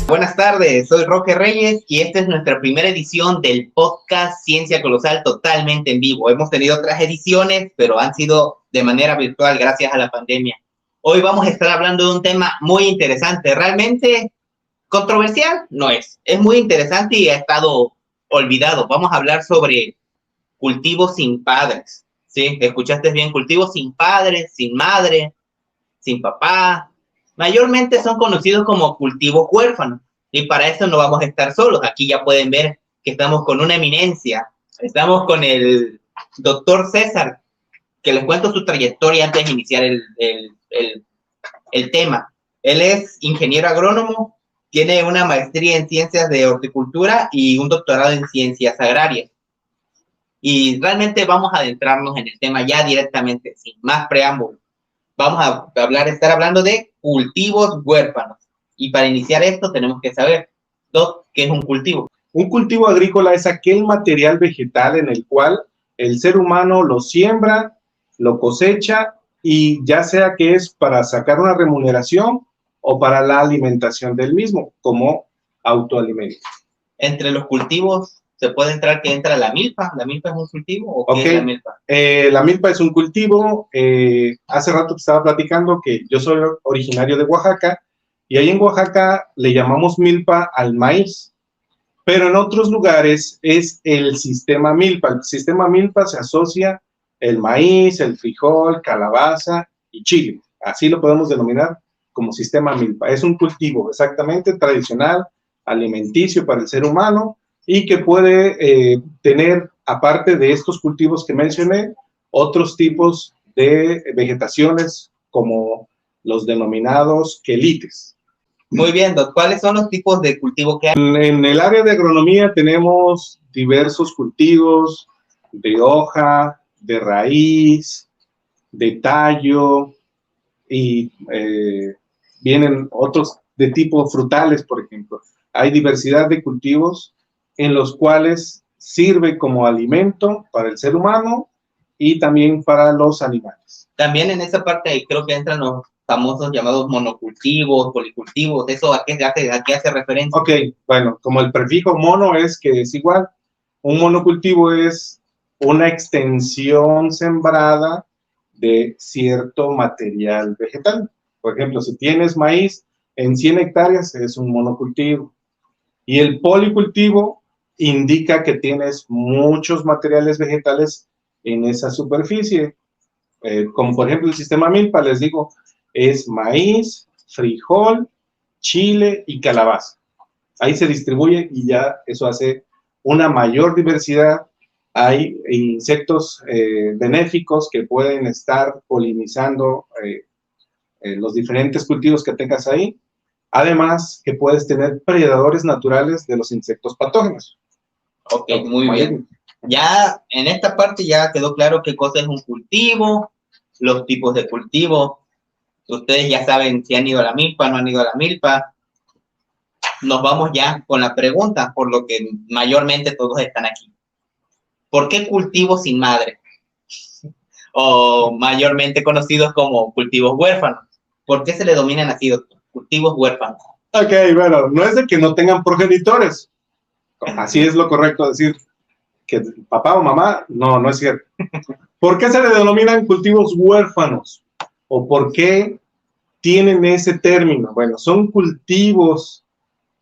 Buenas tardes, soy Roque Reyes y esta es nuestra primera edición del podcast Ciencia Colosal totalmente en vivo. Hemos tenido otras ediciones, pero han sido de manera virtual gracias a la pandemia. Hoy vamos a estar hablando de un tema muy interesante, realmente controversial no es muy interesante y ha estado olvidado. Vamos a hablar sobre cultivos sin padres. Sí, escuchaste bien, cultivos sin padres, sin madre, sin papá. Mayormente son conocidos como cultivos huérfanos. Y para eso no vamos a estar solos. Aquí ya pueden ver que estamos con una eminencia. Estamos con el doctor César, que les cuento su trayectoria antes de iniciar el tema. Él es ingeniero agrónomo, tiene una maestría en ciencias de horticultura y un doctorado en ciencias agrarias. Y realmente vamos a adentrarnos en el tema ya directamente, sin más preámbulo. Vamos a estar hablando de cultivos huérfanos. Y para iniciar esto tenemos que saber, Doc, ¿qué es un cultivo? Un cultivo agrícola es aquel material vegetal en el cual el ser humano lo siembra, lo cosecha y ya sea que es para sacar una remuneración o para la alimentación del mismo, como autoalimento. Entre los cultivos se puede entrar que entra la milpa. ¿La milpa es un cultivo o qué es la milpa? La milpa es un cultivo. Hace rato te estaba platicando que yo soy originario de Oaxaca y ahí en Oaxaca le llamamos milpa al maíz, pero en otros lugares es el sistema milpa. El sistema milpa se asocia el maíz, el frijol, calabaza y chile. Así lo podemos denominar como sistema milpa. Es un cultivo exactamente tradicional, alimenticio para el ser humano y que puede tener, aparte de estos cultivos que mencioné, otros tipos de vegetaciones como los denominados quelites. Muy bien, Doc. ¿Cuáles son los tipos de cultivo que hay? En el área de agronomía tenemos diversos cultivos de hoja, de raíz, de tallo y vienen otros de tipo frutales, por ejemplo. Hay diversidad de cultivos en los cuales sirve como alimento para el ser humano y también para los animales. También en esa parte creo que entran los famosos llamados monocultivos, policultivos. ¿Eso a qué hace referencia? Ok, bueno, como el prefijo mono es que es igual, un monocultivo es una extensión sembrada de cierto material vegetal. Por ejemplo, si tienes maíz en 100 hectáreas es un monocultivo. Y el policultivo indica que tienes muchos materiales vegetales en esa superficie. Como por ejemplo el sistema milpa, les digo, es maíz, frijol, chile y calabaza. Ahí se distribuye y ya eso hace una mayor diversidad. Hay insectos benéficos que pueden estar polinizando los diferentes cultivos que tengas ahí. Además, que puedes tener predadores naturales de los insectos patógenos. Ok, muy bien. Ya en esta parte ya quedó claro qué cosa es un cultivo, los tipos de cultivo. Ustedes ya saben si han ido a la milpa, no han ido a la milpa. Nos vamos ya con la pregunta, por lo que mayormente todos están aquí. ¿Por qué cultivos sin madre? O mayormente conocidos como cultivos huérfanos. ¿Por qué se le denominan así, doctor? Cultivos huérfanos. Ok, bueno, no es de que no tengan progenitores. Así es lo correcto decir. Que papá o mamá, no es cierto. ¿Por qué se le denominan cultivos huérfanos? ¿O por qué tienen ese término? Bueno, son cultivos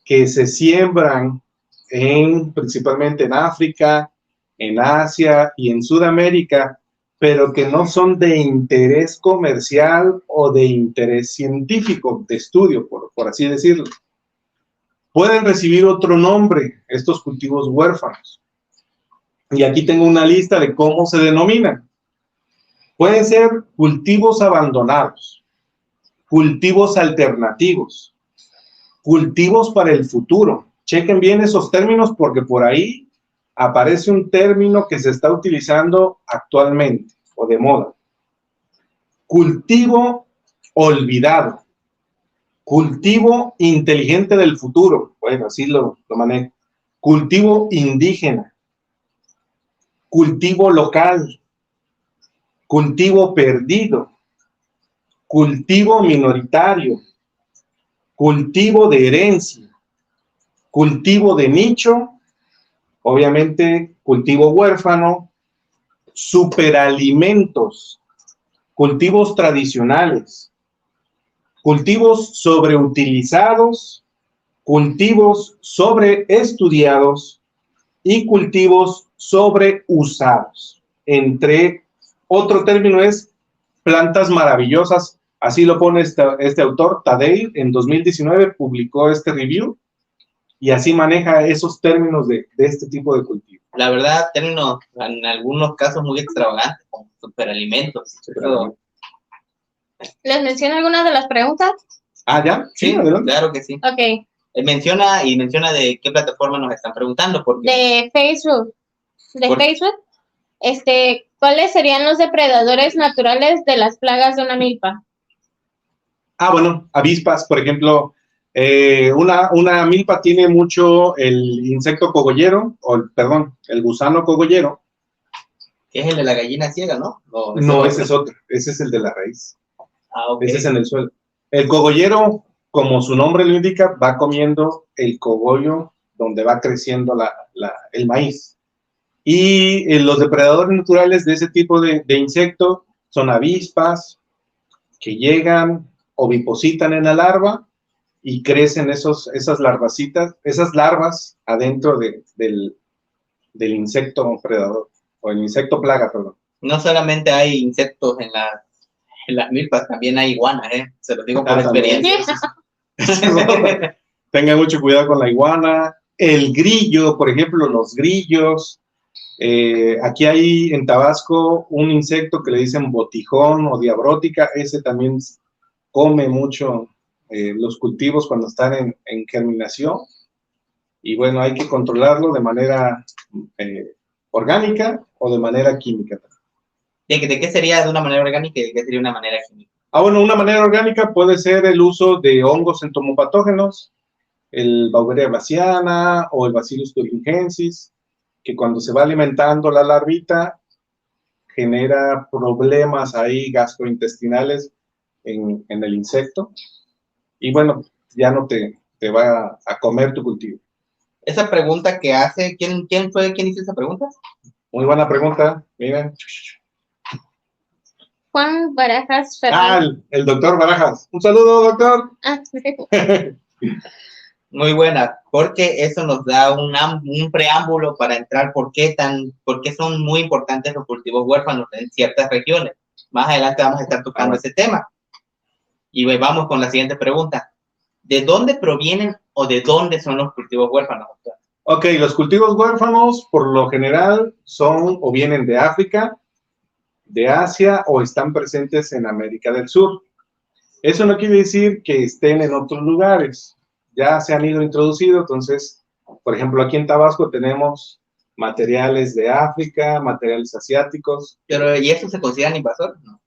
que se siembran principalmente en África, en Asia y en Sudamérica, pero que no son de interés comercial o de interés científico, de estudio, por así decirlo. Pueden recibir otro nombre, estos cultivos huérfanos. Y aquí tengo una lista de cómo se denominan. Pueden ser cultivos abandonados, cultivos alternativos, cultivos para el futuro. Chequen bien esos términos porque por ahí aparece un término que se está utilizando actualmente o de moda. Cultivo olvidado. Cultivo inteligente del futuro. Bueno, así lo manejo. Cultivo indígena. Cultivo local. Cultivo perdido. Cultivo minoritario. Cultivo de herencia. cultivo de nicho, obviamente cultivo huérfano, superalimentos, cultivos tradicionales, cultivos sobreutilizados, cultivos sobreestudiados y cultivos sobreusados. Entre otro término es plantas maravillosas, así lo pone este autor, Tadei, en 2019 publicó este review y así maneja esos términos de este tipo de cultivo. La verdad, términos en algunos casos muy extravagantes, como superalimentos. ¿Les menciono algunas de las preguntas? Ah, ¿ya? Sí, adelante. claro que sí. Ok. Menciona de qué plataforma nos están preguntando. Porque De Facebook. Facebook. ¿Cuáles serían los depredadores naturales de las plagas de una milpa? Ah, bueno, avispas, por ejemplo, una milpa tiene mucho el insecto cogollero, el gusano cogollero. Es el de la gallina ciega, ¿no? No, ese es otro, ese es el de la raíz. Ah, ok. Ese es en el suelo. El cogollero, como su nombre lo indica, va comiendo el cogollo donde va creciendo el maíz. Y los depredadores naturales de ese tipo de insecto son avispas que llegan, ovipositan en la larva y crecen esas larvas adentro del insecto predador, o el insecto plaga, perdón. No solamente hay insectos en las milpas, también hay iguanas, se los digo por experiencia. Tengan mucho cuidado con la iguana. El grillo, por ejemplo, los grillos. Aquí hay en Tabasco un insecto que le dicen botijón o diabrótica. Ese también come mucho los cultivos cuando están en germinación. Y bueno, hay que controlarlo de manera orgánica o de manera química. ¿De qué sería de una manera orgánica y de qué sería una manera química? Bueno, una manera orgánica puede ser el uso de hongos entomopatógenos, el Beauveria bassiana o el Bacillus thuringiensis, que cuando se va alimentando la larvita genera problemas ahí gastrointestinales en el insecto y bueno, ya no te va a comer tu cultivo. Esa pregunta que hace, ¿quién hizo esa pregunta? Muy buena pregunta, miren. Juan Barajas Fernández. El doctor Barajas. Un saludo, doctor. Muy buena, porque eso nos da un preámbulo para entrar por qué son muy importantes los cultivos huérfanos en ciertas regiones. Más adelante vamos a estar tocando ese tema. Y vamos con la siguiente pregunta. ¿De dónde provienen o de dónde son los cultivos huérfanos, doctor? Ok, los cultivos huérfanos por lo general son o vienen de África, de Asia o están presentes en América del Sur. Eso no quiere decir que estén en otros lugares. Ya se han ido introducidos, entonces, por ejemplo, aquí en Tabasco tenemos materiales de África, materiales asiáticos. Pero, ¿y eso se consideran invasores? No.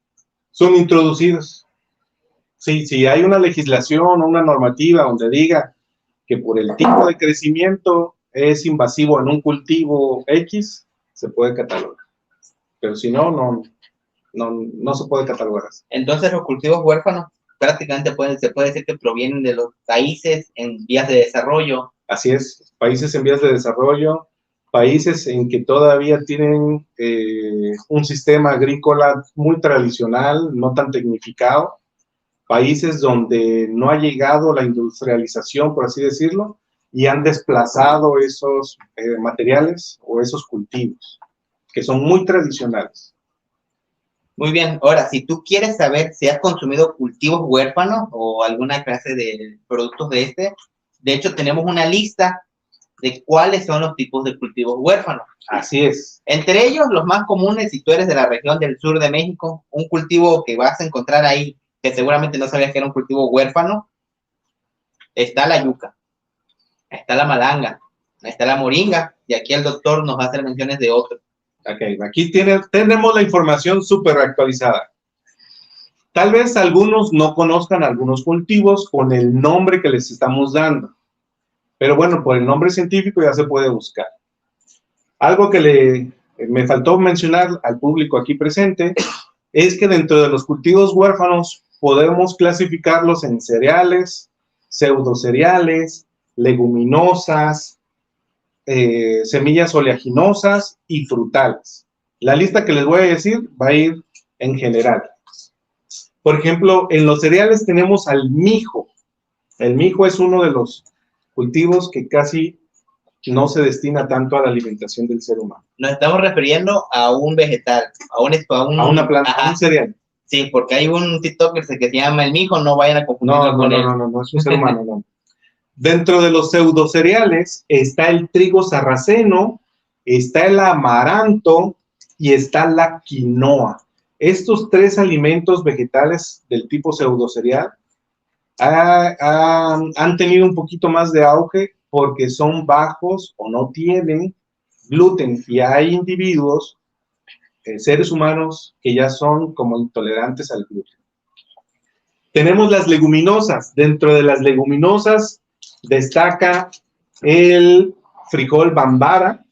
Son introducidos. Sí, si hay una legislación o una normativa donde diga que por el tipo de crecimiento es invasivo en un cultivo X, se puede catalogar. Pero si no se puede catalogar. Entonces, los cultivos huérfanos prácticamente se puede decir que provienen de los países en vías de desarrollo. Así es, países en vías de desarrollo, países en que todavía tienen un sistema agrícola muy tradicional, no tan tecnificado, países donde no ha llegado la industrialización, por así decirlo, y han desplazado esos materiales o esos cultivos, que son muy tradicionales. Muy bien, ahora, si tú quieres saber si has consumido cultivos huérfanos o alguna clase de productos de hecho tenemos una lista de cuáles son los tipos de cultivos huérfanos. Así es. Entre ellos, los más comunes, si tú eres de la región del sur de México, un cultivo que vas a encontrar ahí, que seguramente no sabías que era un cultivo huérfano, está la yuca, está la malanga, está la moringa, y aquí el doctor nos va a hacer menciones de otros. Ok, aquí tenemos la información súper actualizada. Tal vez algunos no conozcan algunos cultivos con el nombre que les estamos dando, pero bueno, por el nombre científico ya se puede buscar. Algo que me faltó mencionar al público aquí presente es que dentro de los cultivos huérfanos podemos clasificarlos en cereales, pseudocereales, leguminosas, semillas oleaginosas y frutales. La lista que les voy a decir va a ir en general. Por ejemplo, en los cereales tenemos al mijo. El mijo es uno de los cultivos que casi no se destina tanto a la alimentación del ser humano. Nos estamos refiriendo a un vegetal, a una planta, a un cereal. Sí, porque hay un TikToker que se llama el mijo, no vayan a confundirlo con él. No, es un ser humano, no. Dentro de los pseudocereales está el trigo sarraceno, está el amaranto y está la quinoa. Estos tres alimentos vegetales del tipo pseudocereal han tenido un poquito más de auge porque son bajos o no tienen gluten, y hay individuos, seres humanos, que ya son como intolerantes al gluten. Tenemos las leguminosas. Dentro de las leguminosas destaca el frijol bambara,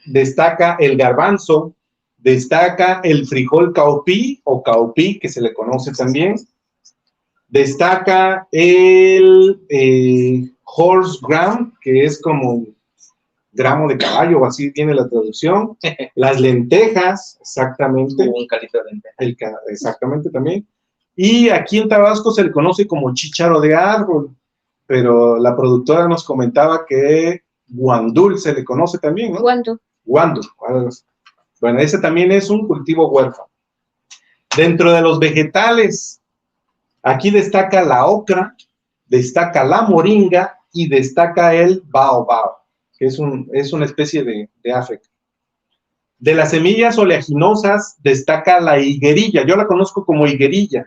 destaca el garbanzo, destaca el frijol caupí o caupí, que se le conoce también, destaca el horse gram, que es como gramo de caballo, o así tiene la traducción, las lentejas, exactamente, un caldito de lentejas. Exactamente también, y aquí en Tabasco se le conoce como chícharo de árbol, pero la productora nos comentaba que guandul se le conoce también, ¿no? Guandul. Bueno, ese también es un cultivo huérfano. Dentro de los vegetales, aquí destaca la ocra, destaca la moringa y destaca el baobab, que es una especie de África. De las semillas oleaginosas destaca la higuerilla. Yo la conozco como higuerilla.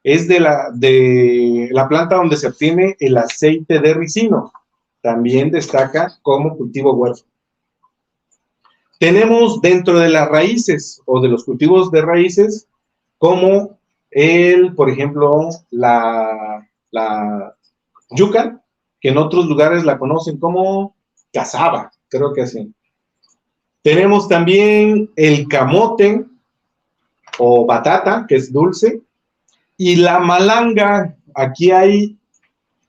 Es de la planta donde se obtiene el aceite de ricino. También destaca como cultivo huérfano. Tenemos dentro de las raíces o de los cultivos de raíces como por ejemplo, la yuca, que en otros lugares la conocen como cazaba, creo que así. Tenemos también el camote o batata, que es dulce, y la malanga. Aquí hay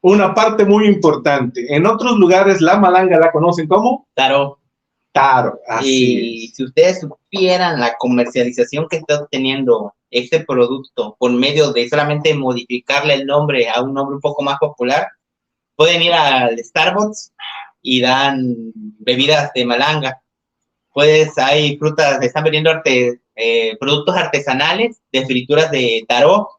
una parte muy importante. En otros lugares la malanga la conocen como taro. Así es. Si ustedes supieran la comercialización que está obteniendo este producto por medio de solamente modificarle el nombre a un nombre un poco más popular, pueden ir al Starbucks y dan bebidas de malanga. Hay frutas, están vendiendo productos artesanales de frituras de taro,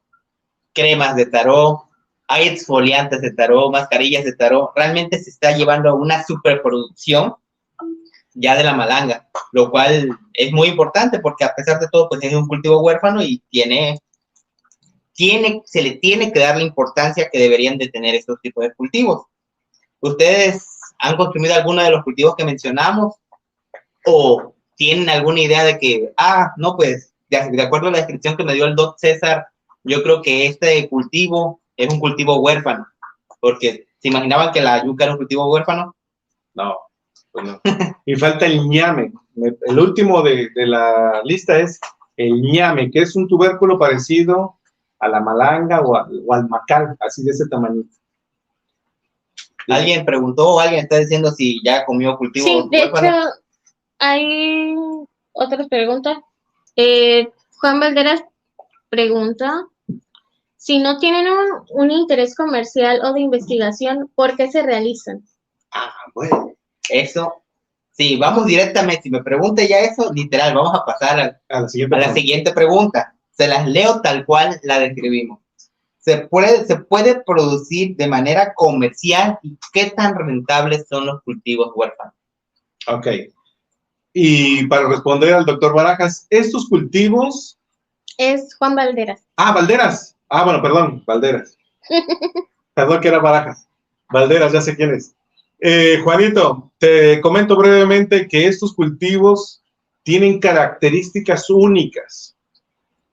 cremas de taro, hay exfoliantes de taro, mascarillas de taro. Realmente se está llevando a una superproducción ya de la malanga, lo cual es muy importante porque a pesar de todo, pues es un cultivo huérfano y se le tiene que dar la importancia que deberían de tener estos tipos de cultivos. ¿Ustedes han consumido alguno de los cultivos que mencionamos? ¿O tienen alguna idea de que, no, pues, de acuerdo a la descripción que me dio el Doc César, yo creo que este cultivo es un cultivo huérfano? Porque ¿se imaginaban que la yuca era un cultivo huérfano? No. Bueno, y falta el ñame. El último de la lista es el ñame, que es un tubérculo parecido a la malanga o al macal, así de ese tamaño. ¿Alguien preguntó o alguien está diciendo si ya comió cultivo huérfano? Sí, de hecho, hay otras preguntas. Juan Valderas pregunta, si no tienen un interés comercial o de investigación, ¿por qué se realizan? Bueno. Eso, sí, vamos directamente. Si me pregunta ya eso, literal, vamos a pasar a la siguiente pregunta. Se las leo tal cual la describimos. ¿Se puede producir de manera comercial y qué tan rentables son los cultivos huérfanos? Ok. Y para responder al doctor Barajas, estos cultivos... Es Juan Valderas. Valderas. Bueno, perdón, Valderas. Perdón que era Barajas. Valderas, ya sé quién es. Juanito, te comento brevemente que estos cultivos tienen características únicas,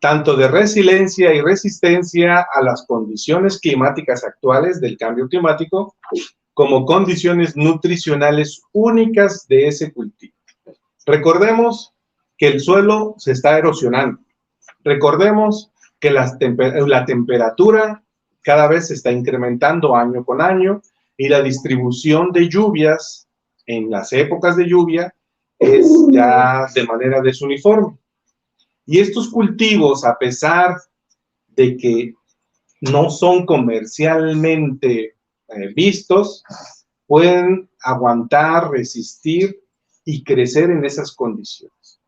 tanto de resiliencia y resistencia a las condiciones climáticas actuales del cambio climático, como condiciones nutricionales únicas de ese cultivo. Recordemos que el suelo se está erosionando. Recordemos que la temperatura cada vez se está incrementando año con año, y la distribución de lluvias en las épocas de lluvia es ya de manera desuniforme. Y estos cultivos, a pesar de que no son comercialmente vistos, pueden aguantar, resistir y crecer en esas condiciones.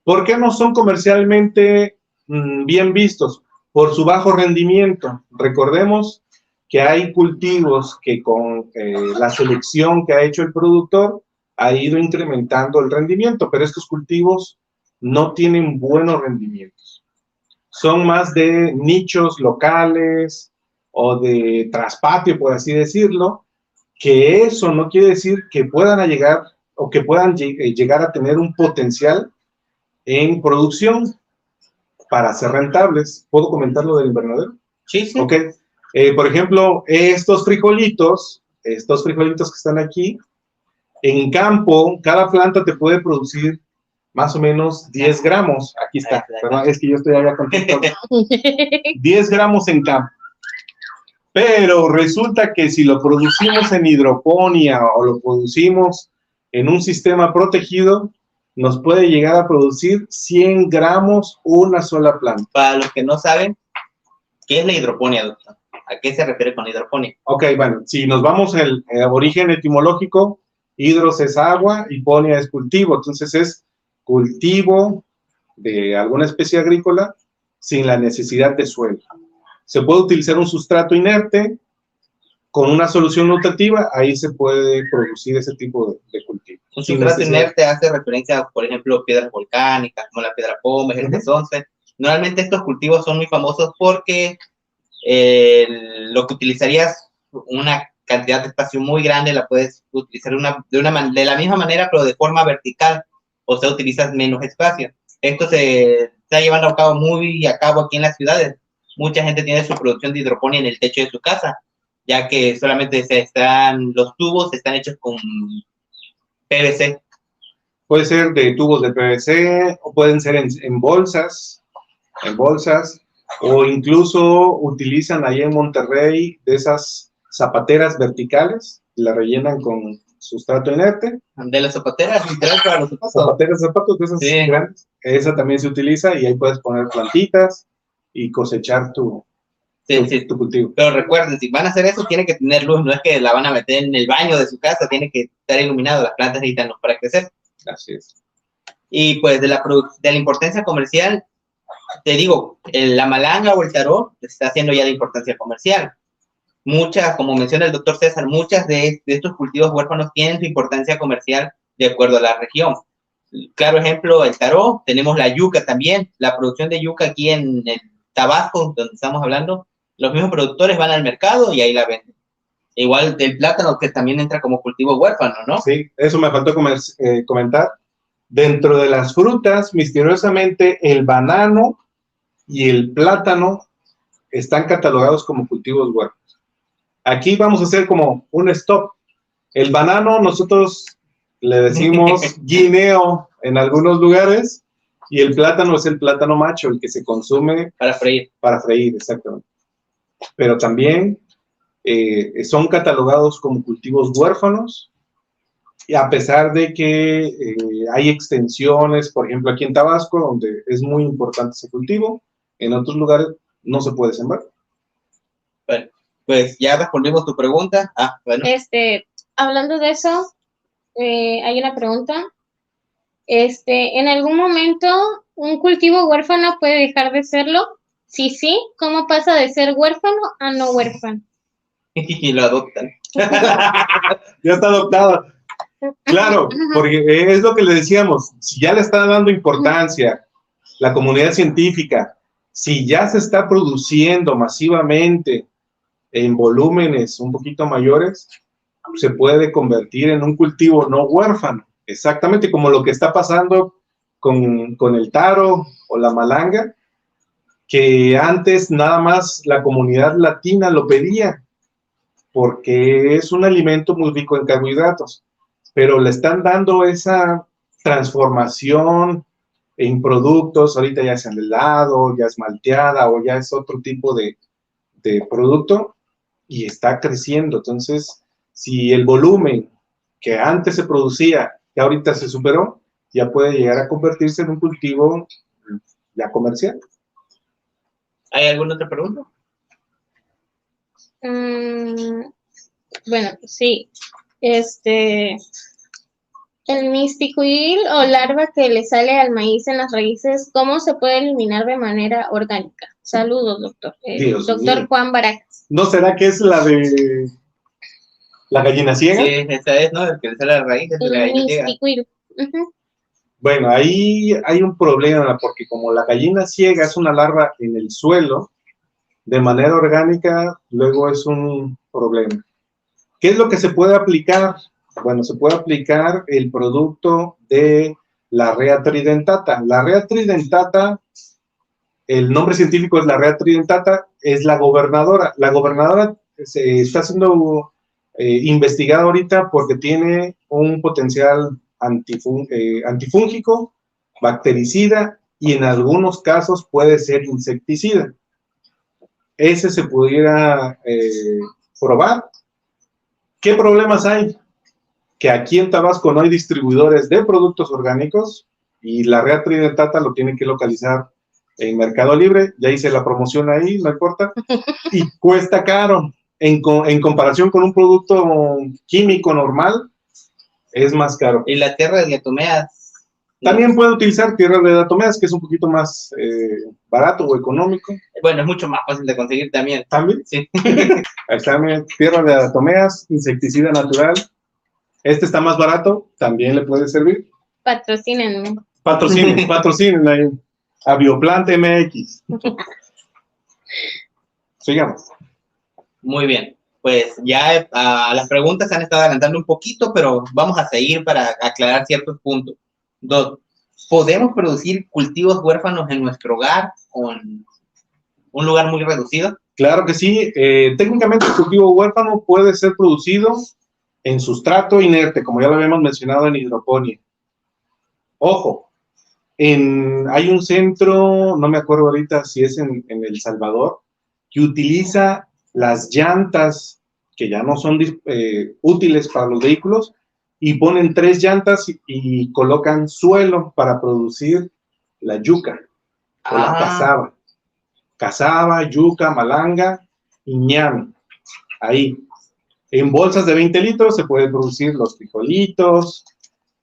¿Por qué no son comercialmente bien vistos? Por su bajo rendimiento. Recordemos que hay cultivos que con la selección que ha hecho el productor ha ido incrementando el rendimiento, pero estos cultivos no tienen buenos rendimientos. Son más de nichos locales o de traspatio, por así decirlo, que eso no quiere decir que puedan llegar o que puedan llegar a tener un potencial en producción para ser rentables. ¿Puedo comentar lo del invernadero? Sí, sí. Ok. Por ejemplo, estos frijolitos que están aquí, en campo, cada planta te puede producir más o menos 10 gramos. Aquí está, perdón, es que yo estoy allá con TikTok. 10 gramos en campo. Pero resulta que si lo producimos en hidroponía o lo producimos en un sistema protegido, nos puede llegar a producir 100 gramos una sola planta. Para los que no saben, ¿qué es la hidroponía, doctor? ¿A qué se refiere con hidroponía? Ok, bueno, si nos vamos al origen etimológico, hidros es agua y ponía es cultivo. Entonces es cultivo de alguna especie agrícola sin la necesidad de suelo. Se puede utilizar un sustrato inerte con una solución nutritiva, ahí se puede producir ese tipo de cultivo. Un sustrato inerte hace referencia a, por ejemplo, piedras volcánicas, como la piedra pómez, el desonce. Normalmente estos cultivos son muy famosos porque lo que utilizarías una cantidad de espacio muy grande la puedes utilizar de la misma manera, pero de forma vertical, o sea, utilizas menos espacio. Esto se está llevando a cabo aquí en las ciudades. Mucha gente tiene su producción de hidroponía en el techo de su casa, ya que solamente los tubos están hechos con PVC. Puede ser de tubos de PVC, o pueden ser en bolsas, o incluso utilizan ahí en Monterrey de esas zapateras verticales, la rellenan con sustrato inerte. De las zapateras, literal, para los zapatos. Zapateras de zapatos, de esas sí. Grandes. Esa también se utiliza y ahí puedes poner plantitas y cosechar tu cultivo. Pero recuerden, si van a hacer eso, tiene que tener luz, no es que la van a meter en el baño de su casa, tiene que estar iluminado, las plantas necesitan luz para crecer. Así es. Y pues de la importancia comercial, te digo, la malanga o el tarot está haciendo ya de importancia comercial. Muchas, como menciona el doctor César, muchas de estos cultivos huérfanos tienen su importancia comercial de acuerdo a la región. Claro ejemplo, el tarot, tenemos la yuca también, la producción de yuca aquí en el Tabasco, donde estamos hablando, los mismos productores van al mercado y ahí la venden. Igual del plátano, que también entra como cultivo huérfano, ¿no? Sí, eso me faltó comentar. Dentro de las frutas, misteriosamente, el banano y el plátano están catalogados como cultivos huérfanos. Aquí vamos a hacer como un stop. El banano nosotros le decimos guineo en algunos lugares y el plátano es el plátano macho, el que se consume para freír. Para freír, exactamente. Pero también son catalogados como cultivos huérfanos, y a pesar de que hay extensiones, por ejemplo, aquí en Tabasco, donde es muy importante ese cultivo, en otros lugares no se puede sembrar. Bueno, pues ya respondimos tu pregunta. Bueno. Hablando de eso, hay una pregunta. ¿En algún momento un cultivo huérfano puede dejar de serlo? Sí, ¿cómo pasa de ser huérfano a no huérfano? Y lo adoptan. Ya está adoptado. Claro, porque es lo que le decíamos, si ya le está dando importancia la comunidad científica, si ya se está produciendo masivamente en volúmenes un poquito mayores, se puede convertir en un cultivo no huérfano, exactamente como lo que está pasando con el taro o la malanga, que antes nada más la comunidad latina lo pedía, porque es un alimento muy rico en carbohidratos, pero le están dando esa transformación en productos, ahorita ya es en helado, ya es malteada o ya es otro tipo de producto y está creciendo. Entonces, Si el volumen que antes se producía, que ahorita se superó, ya puede llegar a convertirse en un cultivo ya comercial. ¿Hay alguna otra pregunta? Bueno, sí. El mistiquil o larva que le sale al maíz en las raíces, ¿cómo se puede eliminar de manera orgánica? Saludos, doctor. Dios Doctor mío. Juan Baracas. ¿No será que es la de la gallina ciega? Sí, esa es, ¿no? El que le sale a la raíz es la El gallina ciega. mistiquil. Ujú. Bueno, ahí hay un problema, porque como la gallina ciega es una larva en el suelo, de manera orgánica, luego es un problema. ¿Qué es lo que se puede aplicar? Bueno, se puede aplicar el producto de la rea tridentata. La rea tridentata, el nombre científico es la rea tridentata, es la gobernadora. La gobernadora se está siendo investigada ahorita porque tiene un potencial antifúngico, bactericida y en algunos casos puede ser insecticida. Ese se pudiera probar. ¿Qué problemas hay? Que aquí en Tabasco no hay distribuidores de productos orgánicos y la rea tridentata lo tienen que localizar en Mercado Libre. Ya hice la promoción ahí, no importa. Y cuesta caro. En comparación con un producto químico normal, es más caro. Y la tierra de diatomeas. También puede utilizar tierra de diatomeas, que es un poquito más barato o económico. Bueno, es mucho más fácil de conseguir también. ¿También? Sí. Ahí está, tierra de diatomeas, insecticida natural. Este está más barato, también le puede servir. Patrocínenme. Patrocinen ahí a Bioplant MX. Sigamos. Muy bien. Pues ya las preguntas se han estado adelantando un poquito, pero vamos a seguir para aclarar ciertos puntos. Dos, ¿podemos producir cultivos huérfanos en nuestro hogar o en un lugar muy reducido? Claro que sí. Técnicamente el cultivo huérfano puede ser producido en sustrato inerte, como ya lo habíamos mencionado en hidroponía. Ojo, hay un centro, no me acuerdo ahorita si es en El Salvador, que utiliza las llantas que ya no son útiles para los vehículos y ponen 3 llantas y colocan suelo para producir la yuca o la cazaba. Cazaba, yuca, malanga y ñame. Ahí. En bolsas de 20 litros se pueden producir los frijolitos,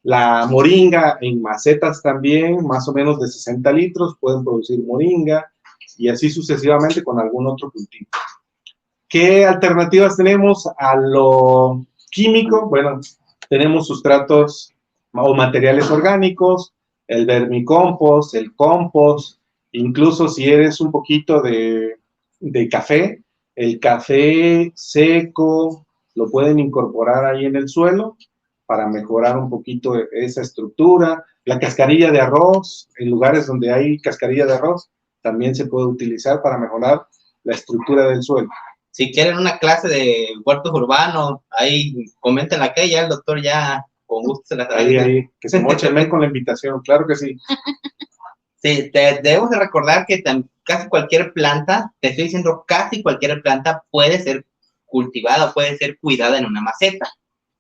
la moringa en macetas también, más o menos de 60 litros, pueden producir moringa y así sucesivamente con algún otro cultivo. ¿Qué alternativas tenemos a lo químico? Bueno, tenemos sustratos o materiales orgánicos, el vermicompost, el compost, incluso si eres un poquito de café, el café seco lo pueden incorporar ahí en el suelo para mejorar un poquito esa estructura. La cascarilla de arroz, en lugares donde hay cascarilla de arroz, también se puede utilizar para mejorar la estructura del suelo. Si quieren una clase de huertos urbanos, ahí coméntenla que ya el doctor ya con gusto se las trae. Ahí, que se mochen con la invitación, claro que sí. Sí, debemos de recordar que casi cualquier planta, te estoy diciendo casi cualquier planta puede ser cultivada, puede ser cuidada en una maceta.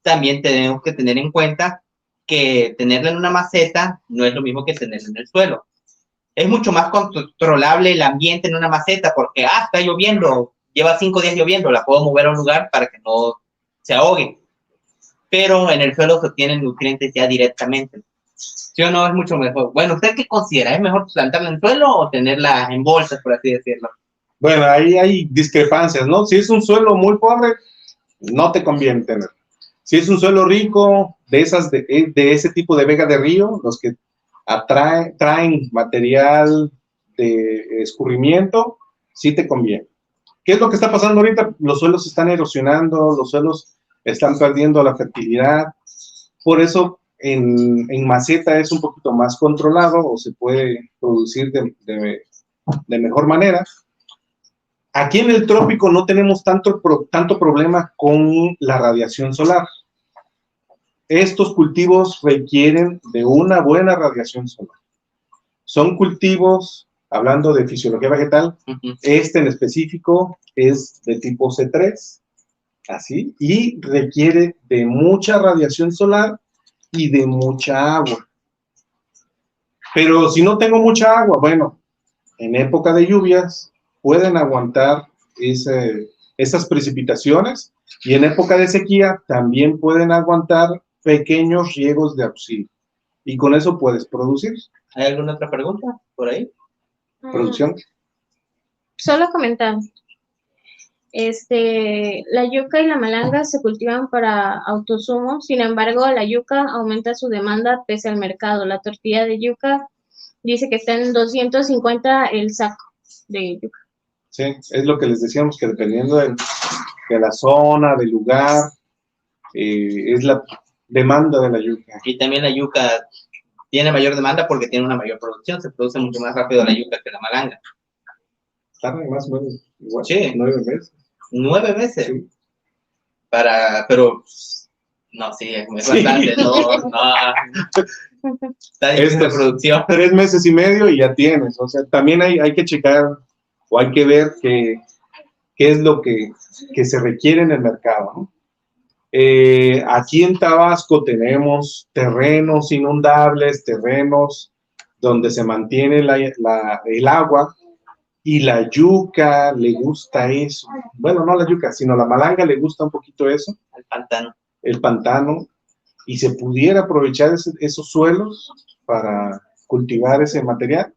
También tenemos que tener en cuenta que tenerla en una maceta no es lo mismo que tenerla en el suelo. Es mucho más controlable el ambiente en una maceta porque, está lloviendo, lleva 5 días lloviendo, la puedo mover a un lugar para que no se ahogue. Pero en el suelo se obtienen nutrientes ya directamente. ¿Sí o no? Es mucho mejor. Bueno, ¿usted qué considera? ¿Es mejor plantarla en suelo o tenerla en bolsas, por así decirlo? Bueno, ahí hay discrepancias, ¿no? Si es un suelo muy pobre, no te conviene tenerlo. Si es un suelo rico, de ese tipo de vega de río, los que traen material de escurrimiento, sí te conviene. ¿Qué es lo que está pasando ahorita? Los suelos se están erosionando, los suelos están perdiendo la fertilidad. Por eso en maceta es un poquito más controlado o se puede producir de mejor manera. Aquí en el trópico no tenemos tanto problema con la radiación solar. Estos cultivos requieren de una buena radiación solar. Son cultivos, hablando de fisiología vegetal, este en específico es de tipo C3. así, y requiere de mucha radiación solar y de mucha agua. Pero si no tengo mucha agua, bueno, en época de lluvias pueden aguantar esas precipitaciones, y en época de sequía también pueden aguantar pequeños riegos de auxilio. Y con eso puedes producir. ¿Hay alguna otra pregunta por ahí? Producción. Solo comentar. La yuca y la malanga se cultivan para autosumo, sin embargo, la yuca aumenta su demanda pese al mercado. La tortilla de yuca dice que está en 250 el saco de yuca. Sí, es lo que les decíamos, que dependiendo de la zona, del lugar, es la demanda de la yuca. Y también la yuca tiene mayor demanda porque tiene una mayor producción, se produce mucho más rápido la yuca que la malanga. Tarda más o menos igual, Sí. 9 meses. 9 meses. Sí. Pero, no, sí, es bastante, no. Está difícil de producción. 3 meses y medio y ya tienes. O sea, también hay que checar o hay que ver qué es lo que se requiere en el mercado, ¿no? Aquí en Tabasco tenemos terrenos inundables, terrenos donde se mantiene el agua, y la yuca le gusta eso. Bueno, no la yuca, sino la malanga le gusta un poquito eso. El pantano. Y se pudiera aprovechar esos suelos para cultivar ese material.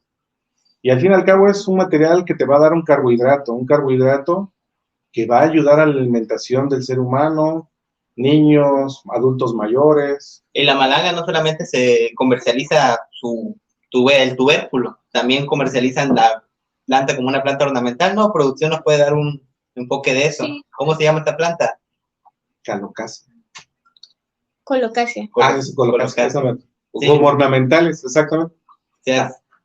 Y al fin y al cabo es un material que te va a dar un carbohidrato que va a ayudar a la alimentación del ser humano, niños, adultos mayores. Y la malanga no solamente se comercializa el tubérculo, también comercializan la planta como una planta ornamental, ¿no? Producción nos puede dar un enfoque de eso. Sí. ¿Cómo se llama esta planta? Calocasia. Colocasia. Es colocasia. Sí. Como ornamentales, exactamente. Sí.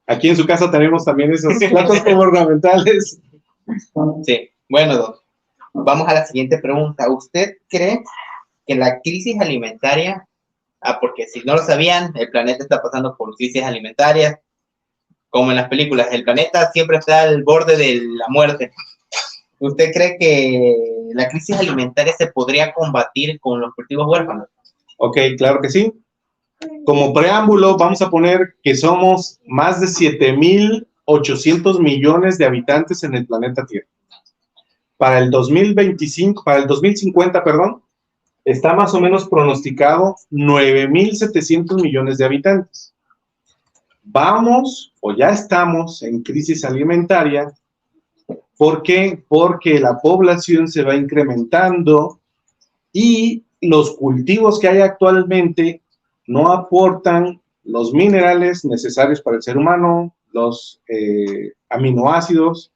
Aquí en su casa tenemos también esas plantas como ornamentales. Sí. Bueno, Doc, vamos a la siguiente pregunta. ¿Usted cree que la crisis alimentaria, porque si no lo sabían, el planeta está pasando por crisis alimentarias, como en las películas, el planeta siempre está al borde de la muerte? ¿Usted cree que la crisis alimentaria se podría combatir con los cultivos huérfanos? Ok, claro que sí. Como preámbulo, vamos a poner que somos más de 7.800 millones de habitantes en el planeta Tierra. Para el 2050, perdón, está más o menos pronosticado 9.700 millones de habitantes. Vamos, o ya estamos en crisis alimentaria. ¿Por qué? Porque la población se va incrementando y los cultivos que hay actualmente no aportan los minerales necesarios para el ser humano, los aminoácidos,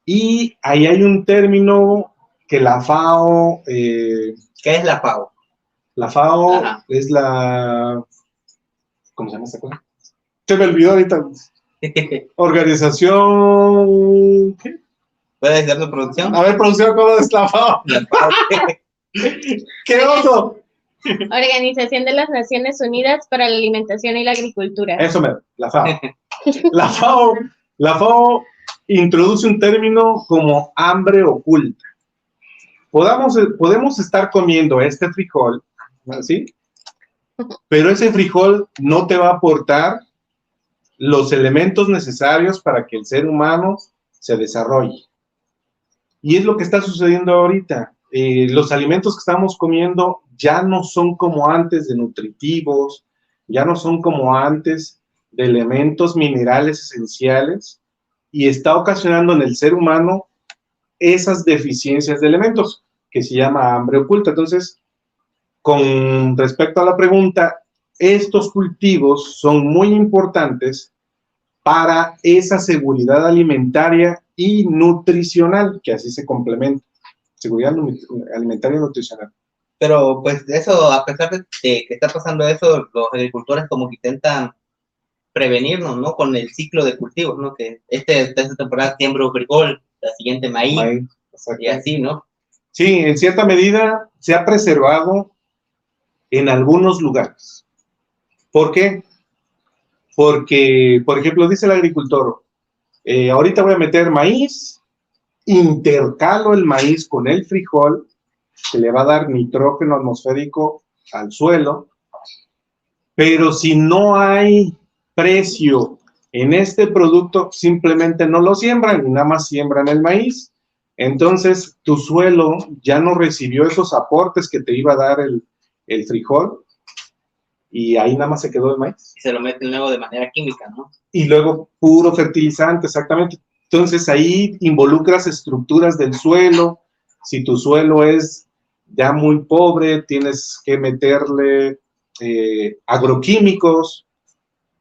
y ahí hay un término que la FAO... ¿Qué es la FAO? La FAO Ajá. es la... ¿Cómo se llama esta cosa? Se me olvidó ahorita. Organización... ¿Qué? ¿Puedes darme producción? A ver, producción, ¿cómo es la FAO? ¡Qué oso! Organización de las Naciones Unidas para la Alimentación y la Agricultura. Eso me... La FAO. La FAO introduce un término como hambre oculta. Podemos estar comiendo este frijol, ¿sí? Pero ese frijol no te va a aportar los elementos necesarios para que el ser humano se desarrolle. Y es lo que está sucediendo ahorita. Los alimentos que estamos comiendo ya no son como antes de nutritivos, ya no son como antes de elementos minerales esenciales, y está ocasionando en el ser humano esas deficiencias de elementos, que se llama hambre oculta. Entonces, con respecto a la pregunta, estos cultivos son muy importantes para esa seguridad alimentaria y nutricional, que así se complementa, seguridad alimentaria y nutricional. Pero pues eso, a pesar de que está pasando eso, los agricultores como que intentan prevenirnos, ¿no? Con el ciclo de cultivos, ¿no? Que esta temporada siembro frijol, la siguiente maíz y así, ¿no? Sí, en cierta medida se ha preservado en algunos lugares. ¿Por qué? Porque, por ejemplo, dice el agricultor, ahorita voy a meter maíz, intercalo el maíz con el frijol que le va a dar nitrógeno atmosférico al suelo, pero si no hay precio en este producto, simplemente no lo siembran y nada más siembran el maíz. Entonces, tu suelo ya no recibió esos aportes que te iba a dar el frijol y ahí nada más se quedó el maíz. Y se lo meten luego de manera química, ¿no? Y luego puro fertilizante, exactamente. Entonces, ahí involucras estructuras del suelo. Si tu suelo es ya muy pobre, tienes que meterle agroquímicos,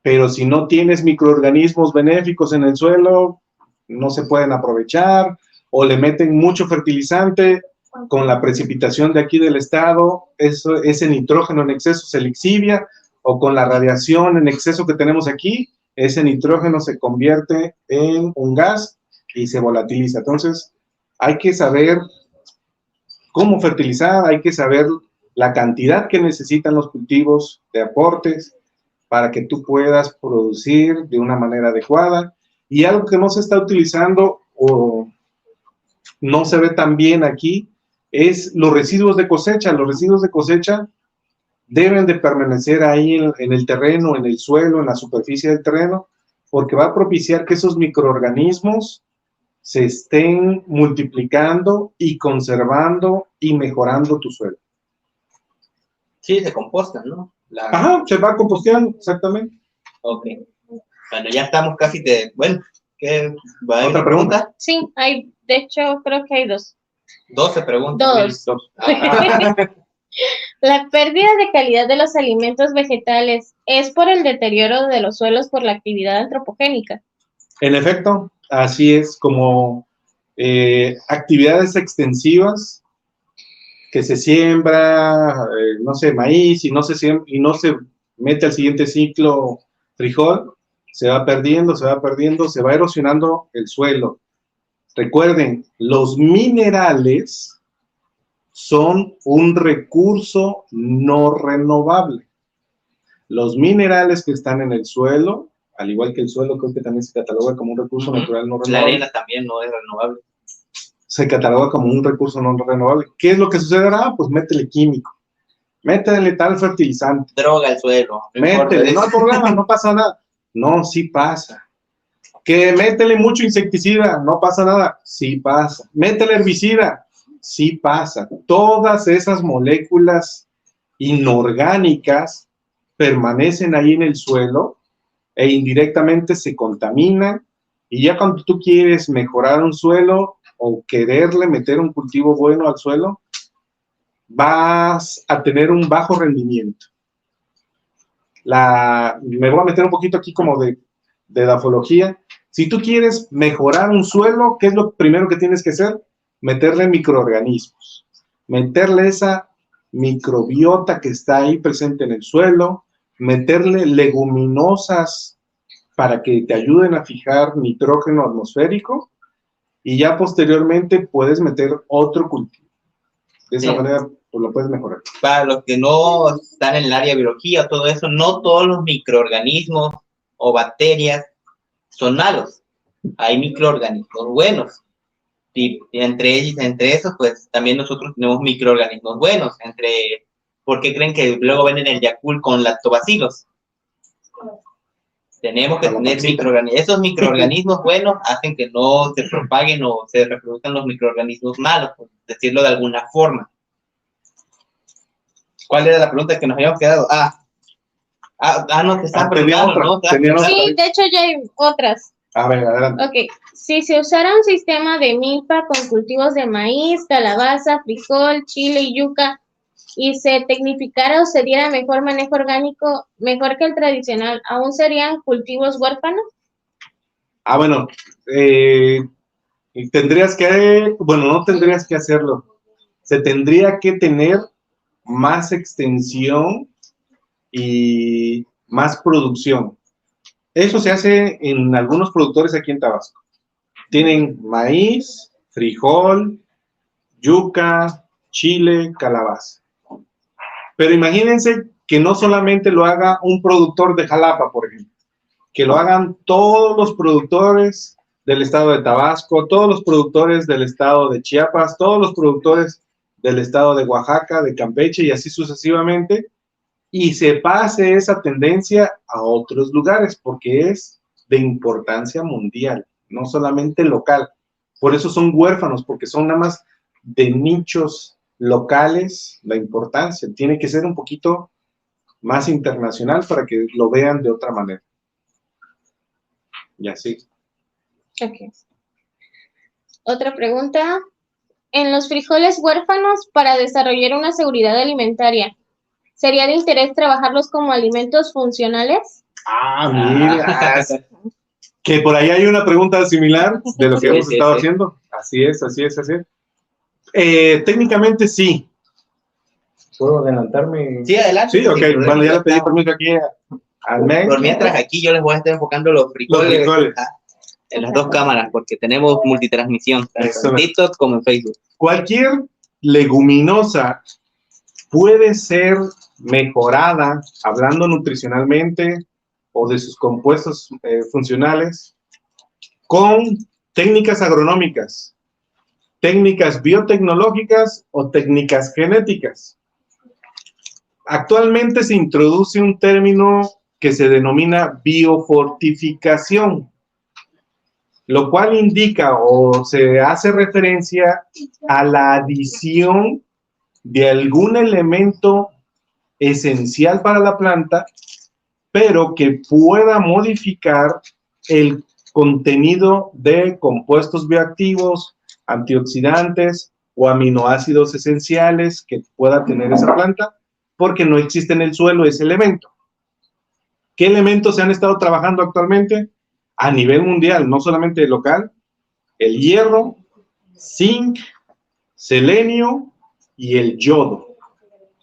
pero si no tienes microorganismos benéficos en el suelo, no se pueden aprovechar, o le meten mucho fertilizante. Con la precipitación de aquí del estado, ese nitrógeno en exceso se lixivia, o con la radiación en exceso que tenemos aquí, ese nitrógeno se convierte en un gas y se volatiliza. Entonces, hay que saber cómo fertilizar, hay que saber la cantidad que necesitan los cultivos de aportes para que tú puedas producir de una manera adecuada. Y algo que no se está utilizando o no se ve tan bien aquí es los residuos de cosecha. Los residuos de cosecha deben de permanecer ahí en el terreno, en el suelo, en la superficie del terreno, porque va a propiciar que esos microorganismos se estén multiplicando y conservando y mejorando tu suelo. Sí, se compostan, ¿no? Ajá, se va composteando, exactamente. Ok. Bueno, ya estamos casi de... Bueno, ¿qué? ¿Va ¿Otra pregunta? Sí, de hecho, creo que hay 2. 12 preguntas. 2. Ajá. La pérdida de calidad de los alimentos vegetales es por el deterioro de los suelos por la actividad antropogénica. En efecto, así es, como actividades extensivas que se siembra, no sé, maíz y no se mete al siguiente ciclo frijol, se va perdiendo, se va erosionando el suelo. Recuerden, los minerales son un recurso no renovable. Los minerales que están en el suelo, al igual que el suelo, creo que también se cataloga como un recurso natural no renovable. La arena también no es renovable. Se cataloga como un recurso no renovable. ¿Qué es lo que sucederá? Pues métele químico. Métele tal fertilizante. Droga el suelo. Métele, no hay problema, no pasa nada. No, sí pasa. Que métele mucho insecticida, no pasa nada. Sí pasa. Métele herbicida, sí pasa. Todas esas moléculas inorgánicas permanecen ahí en el suelo e indirectamente se contaminan, y ya cuando tú quieres mejorar un suelo o quererle meter un cultivo bueno al suelo, vas a tener un bajo rendimiento. Me voy a meter un poquito aquí como de edafología. Si tú quieres mejorar un suelo, ¿qué es lo primero que tienes que hacer? Meterle microorganismos, meterle esa microbiota que está ahí presente en el suelo, meterle leguminosas para que te ayuden a fijar nitrógeno atmosférico, y ya posteriormente puedes meter otro cultivo. De esa manera pues, lo puedes mejorar. Para los que no están en el área de biología o todo eso, no todos los microorganismos o bacterias son malos. Hay microorganismos buenos. Y entre esos, pues también nosotros tenemos microorganismos buenos. ¿Por qué creen que luego venden el Yakult con lactobacilos? Tenemos que tener microorganismos. Esos microorganismos buenos hacen que no se propaguen o se reproduzcan los microorganismos malos, por decirlo de alguna forma. ¿Cuál era la pregunta que nos habíamos quedado? No, te estaba preguntando, ¿no? Sí, de hecho ya hay otras. A ver, adelante. Ok, si se usara un sistema de milpa con cultivos de maíz, calabaza, frijol, chile y yuca, y se tecnificara o se diera mejor manejo orgánico, mejor que el tradicional, ¿aún serían cultivos huérfanos? Bueno, no tendrías que hacerlo. Se tendría que tener más extensión y más producción. Eso se hace en algunos productores aquí en Tabasco. Tienen maíz, frijol, yuca, chile, calabaza. Pero imagínense que no solamente lo haga un productor de Jalapa, por ejemplo, que lo hagan todos los productores del estado de Tabasco, todos los productores del estado de Chiapas, todos los productores del estado de Oaxaca, de Campeche y así sucesivamente, y se pase esa tendencia a otros lugares, porque es de importancia mundial, no solamente local. Por eso son huérfanos, porque son nada más de nichos locales la importancia. Tiene que ser un poquito más internacional para que lo vean de otra manera. Y así. Ok. Otra pregunta. En los frijoles huérfanos, para desarrollar una seguridad alimentaria, ¿sería de interés trabajarlos como alimentos funcionales? Ah, mira. Que por ahí hay una pregunta similar de lo que hemos estado haciendo. Así es. Técnicamente sí. ¿Puedo adelantarme? Sí, adelante. Sí, ok. Bueno, ya le pedí permiso aquí al MEC. Por mientras, aquí yo les voy a estar enfocando los frijoles. En las dos cámaras, porque tenemos multitransmisión, tanto en TikTok como en Facebook. Cualquier leguminosa puede ser mejorada, hablando nutricionalmente o de sus compuestos funcionales, con técnicas agronómicas, técnicas biotecnológicas o técnicas genéticas. Actualmente se introduce un término que se denomina biofortificación, lo cual indica o se hace referencia a la adición de algún elemento esencial para la planta, pero que pueda modificar el contenido de compuestos bioactivos, antioxidantes o aminoácidos esenciales que pueda tener esa planta, porque no existe en el suelo ese elemento. ¿Qué elementos se han estado trabajando actualmente? A nivel mundial, no solamente local, el hierro, zinc, selenio y el yodo.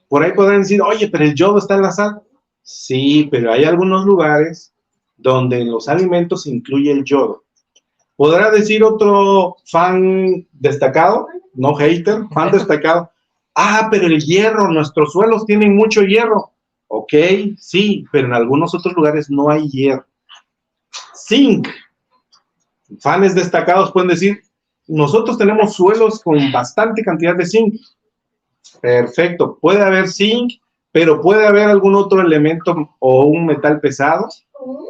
Por ahí podrán decir, oye, pero el yodo está en la sal. Sí, pero hay algunos lugares donde en los alimentos se incluye el yodo. Podrá decir otro fan destacado, no hater, fan destacado, pero el hierro, nuestros suelos tienen mucho hierro. Ok, sí, pero en algunos otros lugares no hay hierro. Zinc. Fans destacados pueden decir, nosotros tenemos suelos con bastante cantidad de zinc. Perfecto, puede haber zinc, pero puede haber algún otro elemento o un metal pesado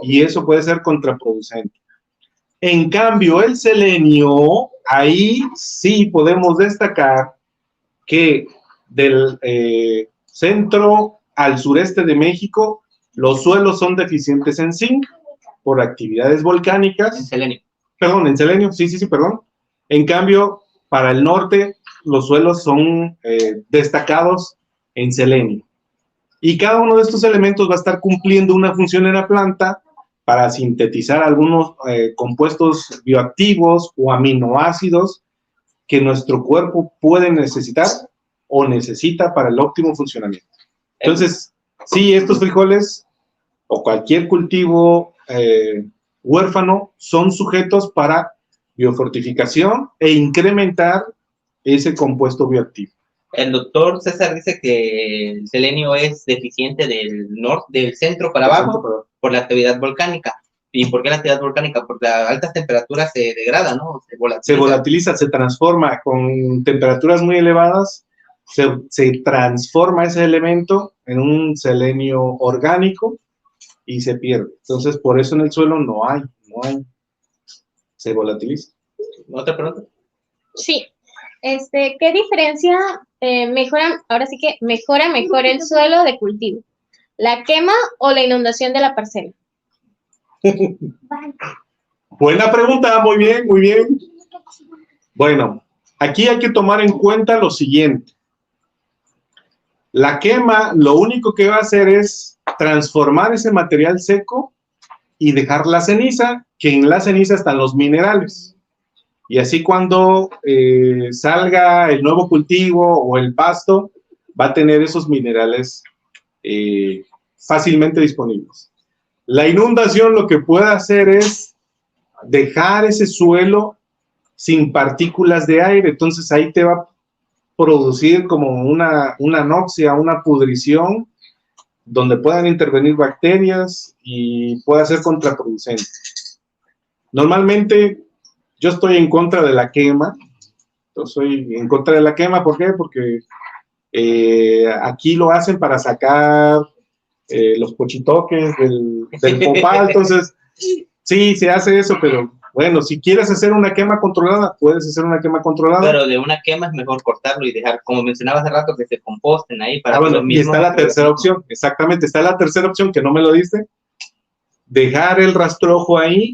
y eso puede ser contraproducente. En cambio, el selenio, ahí sí podemos destacar que del centro al sureste de México, los suelos son deficientes en zinc por actividades volcánicas. En selenio. Perdón, en selenio, sí, perdón. En cambio, para el norte, los suelos son destacados en selenio. Y cada uno de estos elementos va a estar cumpliendo una función en la planta para sintetizar algunos compuestos bioactivos o aminoácidos que nuestro cuerpo puede necesitar o necesita para el óptimo funcionamiento. Entonces, sí, estos frijoles o cualquier cultivo huérfano son sujetos para biofortificación e incrementar ese compuesto bioactivo. El doctor César dice que el selenio es deficiente del norte, del centro para abajo, por la actividad volcánica. ¿Y por qué la actividad volcánica? Porque a altas temperaturas se degrada, ¿no? Se volatiliza, se transforma. Con temperaturas muy elevadas, se transforma ese elemento en un selenio orgánico y se pierde. Entonces, por eso en el suelo no hay. Se volatiliza. ¿Otra pregunta? Sí. ¿Qué diferencia mejora mejor el suelo de cultivo? ¿La quema o la inundación de la parcela? Buena pregunta, muy bien. Bueno, aquí hay que tomar en cuenta lo siguiente. La quema lo único que va a hacer es transformar ese material seco y dejar la ceniza, que en la ceniza están los minerales. Y así cuando salga el nuevo cultivo o el pasto, va a tener esos minerales fácilmente disponibles. La inundación lo que puede hacer es dejar ese suelo sin partículas de aire, entonces ahí te va a producir como una anoxia, una pudrición, donde puedan intervenir bacterias y pueda ser contraproducente. Normalmente yo estoy en contra de la quema, Entonces soy en contra de la quema. ¿Por qué? Porque aquí lo hacen para sacar los pochitoques del popal. Entonces, sí, se hace eso, pero bueno, si quieres hacer una quema controlada, puedes hacer una quema controlada. Pero de una quema es mejor cortarlo y dejar, como mencionaba hace rato, que se composten ahí para que bueno, los y mismos... está la tercera opción, exactamente, está la tercera opción que no me lo diste, dejar el rastrojo ahí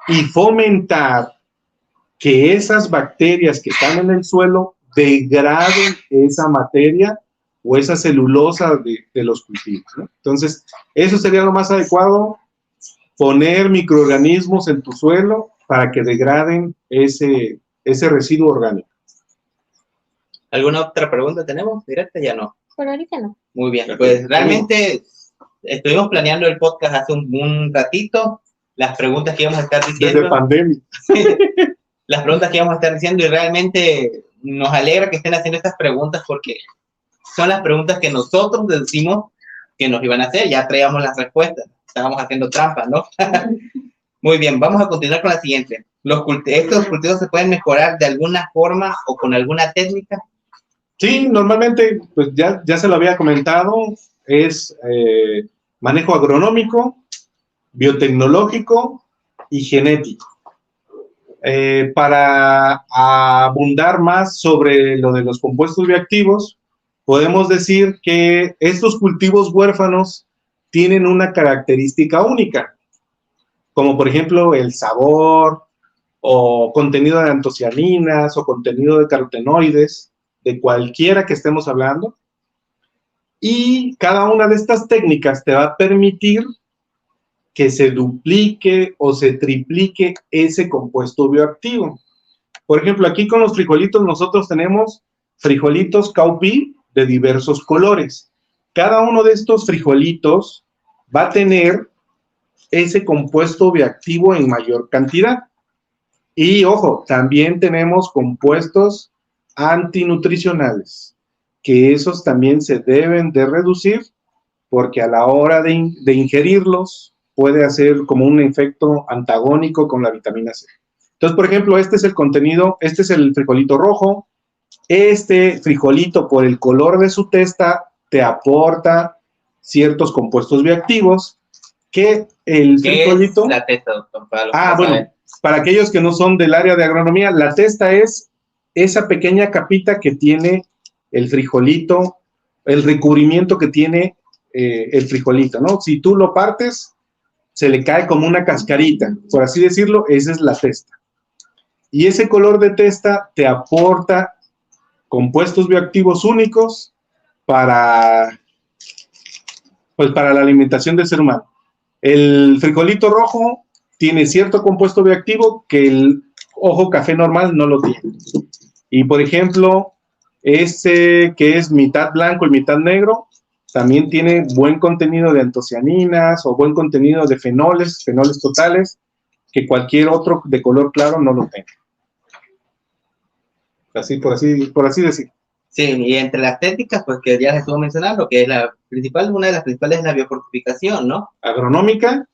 y fomentar que esas bacterias que están en el suelo degraden esa materia o esa celulosa de los cultivos, ¿no? Entonces, eso sería lo más adecuado, poner microorganismos en tu suelo para que degraden ese residuo orgánico. ¿Alguna otra pregunta tenemos? Directa, ya no. Por ahorita no. Muy bien, pues realmente estuvimos planeando el podcast hace un ratito, las preguntas que íbamos a estar diciendo. Desde pandemia. Las preguntas que íbamos a estar diciendo y realmente nos alegra que estén haciendo estas preguntas porque son las preguntas que nosotros decimos que nos iban a hacer, ya traíamos las respuestas, estábamos haciendo trampa, ¿no? Muy bien, vamos a continuar con la siguiente. ¿Estos cultivos se pueden mejorar de alguna forma o con alguna técnica? Sí, normalmente, pues ya se lo había comentado, es manejo agronómico, biotecnológico y genético. Para abundar más sobre lo de los compuestos bioactivos, podemos decir que estos cultivos huérfanos tienen una característica única, como por ejemplo el sabor o contenido de antocianinas o contenido de carotenoides, de cualquiera que estemos hablando, y cada una de estas técnicas te va a permitir que se duplique o se triplique ese compuesto bioactivo. Por ejemplo, aquí con los frijolitos nosotros tenemos frijolitos cowpea de diversos colores. Cada uno de estos frijolitos va a tener ese compuesto bioactivo en mayor cantidad. Y ojo, también tenemos compuestos antinutricionales, que esos también se deben de reducir porque a la hora de ingerirlos puede hacer como un efecto antagónico con la vitamina C. Entonces, por ejemplo, este es el contenido, este es el frijolito rojo. Este frijolito, por el color de su testa, te aporta ciertos compuestos bioactivos que el frijolito... ¿Qué es la testa, doctor? Bueno, para aquellos que no son del área de agronomía, la testa es esa pequeña capita que tiene el frijolito, el recubrimiento que tiene el frijolito, ¿no? Si tú lo partes, se le cae como una cascarita, por así decirlo, esa es la testa. Y ese color de testa te aporta compuestos bioactivos únicos para la alimentación del ser humano. El frijolito rojo tiene cierto compuesto bioactivo que el ojo café normal no lo tiene. Y, por ejemplo, este que es mitad blanco y mitad negro, también tiene buen contenido de antocianinas o buen contenido de fenoles totales, que cualquier otro de color claro no lo tenga. Así, por así decir. Sí, y entre las técnicas, pues que ya se estuvo mencionando, que es la principal, una de las principales es la biofortificación, ¿no? Agronómica,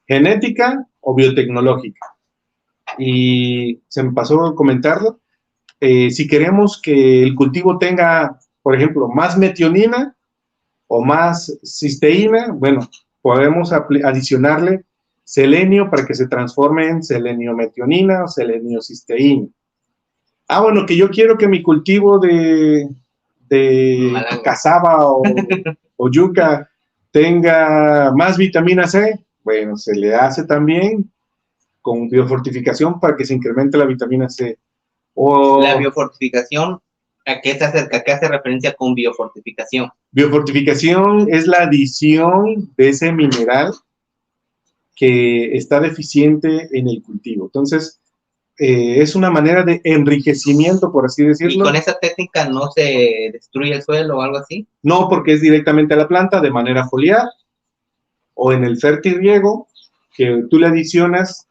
genética o biotecnológica. Y se me pasó a comentarlo, si queremos que el cultivo tenga, por ejemplo, más metionina o más cisteína, bueno, podemos adicionarle selenio para que se transforme en seleniometionina o seleniocisteína. Bueno, que yo quiero que mi cultivo de cazaba o yuca tenga más vitamina C, bueno, se le hace también con biofortificación para que se incremente la vitamina C. La biofortificación, ¿a qué se acerca? ¿A qué hace referencia con biofortificación? Biofortificación es la adición de ese mineral que está deficiente en el cultivo. Entonces, es una manera de enriquecimiento, por así decirlo. ¿Y con esa técnica no se destruye el suelo o algo así? No, porque es directamente a la planta de manera foliar o en el fertirriego, que tú le adicionas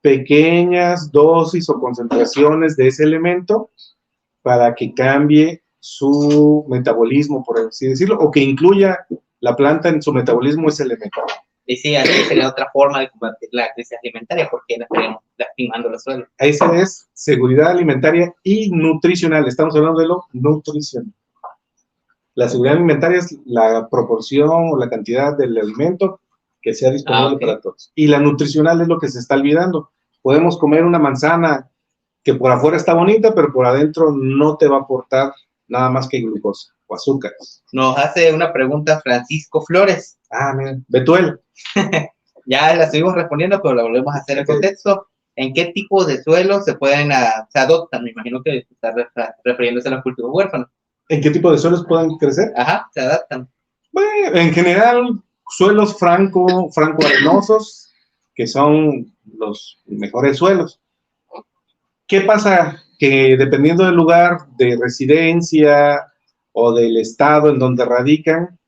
pequeñas dosis o concentraciones de ese elemento para que cambie su metabolismo, por así decirlo, o que incluya la planta en su metabolismo ese elemento. Y sí, así sería otra forma de combatir la crisis alimentaria, porque no estaríamos lastimando los suelos. Esa es seguridad alimentaria y nutricional. Estamos hablando de lo nutricional. La seguridad alimentaria es la proporción o la cantidad del alimento que sea disponible para todos. Y la nutricional es lo que se está olvidando. Podemos comer una manzana que por afuera está bonita, pero por adentro no te va a aportar nada más que glucosa o azúcares. Nos hace una pregunta Francisco Flores. Mira, Betuel. Ya la estuvimos respondiendo, pero la volvemos a hacer en contexto. ¿En qué tipo de suelos se adoptan? Me imagino que está refiriéndose a los cultivos huérfanos. ¿En qué tipo de suelos pueden crecer? Ajá, se adaptan. Bueno, en general, suelos franco-arenosos, que son los mejores suelos. ¿Qué pasa? Que dependiendo del lugar de residencia o del estado en donde radican,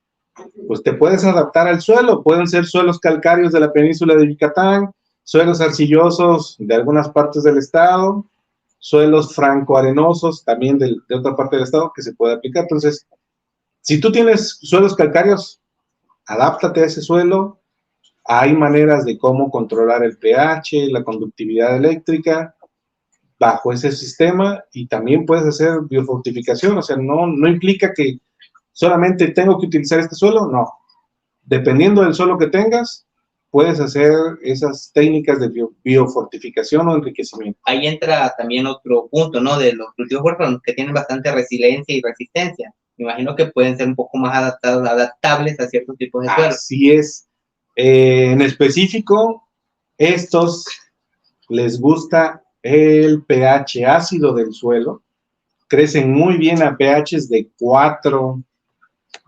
pues te puedes adaptar al suelo. Pueden ser suelos calcáreos de la península de Yucatán, suelos arcillosos de algunas partes del estado, suelos franco-arenosos también de otra parte del estado que se puede aplicar. Entonces, si tú tienes suelos calcáreos, adáptate a ese suelo. Hay maneras de cómo controlar el pH, la conductividad eléctrica bajo ese sistema, y también puedes hacer biofortificación. O sea, no implica que solamente tengo que utilizar este suelo, no. Dependiendo del suelo que tengas, puedes hacer esas técnicas de biofortificación o enriquecimiento. Ahí entra también otro punto, ¿no? De los cultivos huérfanos que tienen bastante resiliencia y resistencia. Me imagino que pueden ser un poco más adaptables a ciertos tipos de suelos. Así es. En específico, estos les gusta el pH ácido del suelo. Crecen muy bien a pHs de 4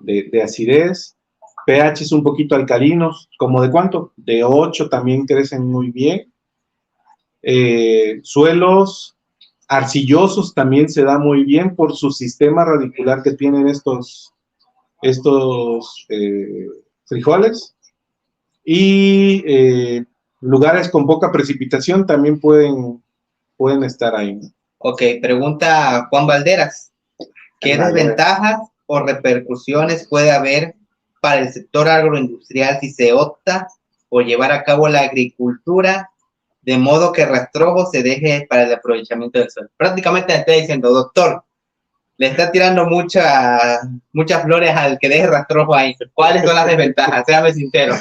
de acidez. pHs un poquito alcalinos, ¿como de cuánto? De 8 también crecen muy bien. Suelos arcillosos también se da muy bien por su sistema radicular que tienen estos frijoles. Y lugares con poca precipitación también pueden estar ahí. Ok, pregunta Juan Valderas. ¿Qué desventajas o repercusiones puede haber para el sector agroindustrial si se opta por llevar a cabo la agricultura de modo que rastrojo se deje para el aprovechamiento del suelo? Prácticamente le está diciendo, doctor, le está tirando muchas flores al que deje rastrojo ahí. ¿Cuáles son las desventajas? Séame sincero.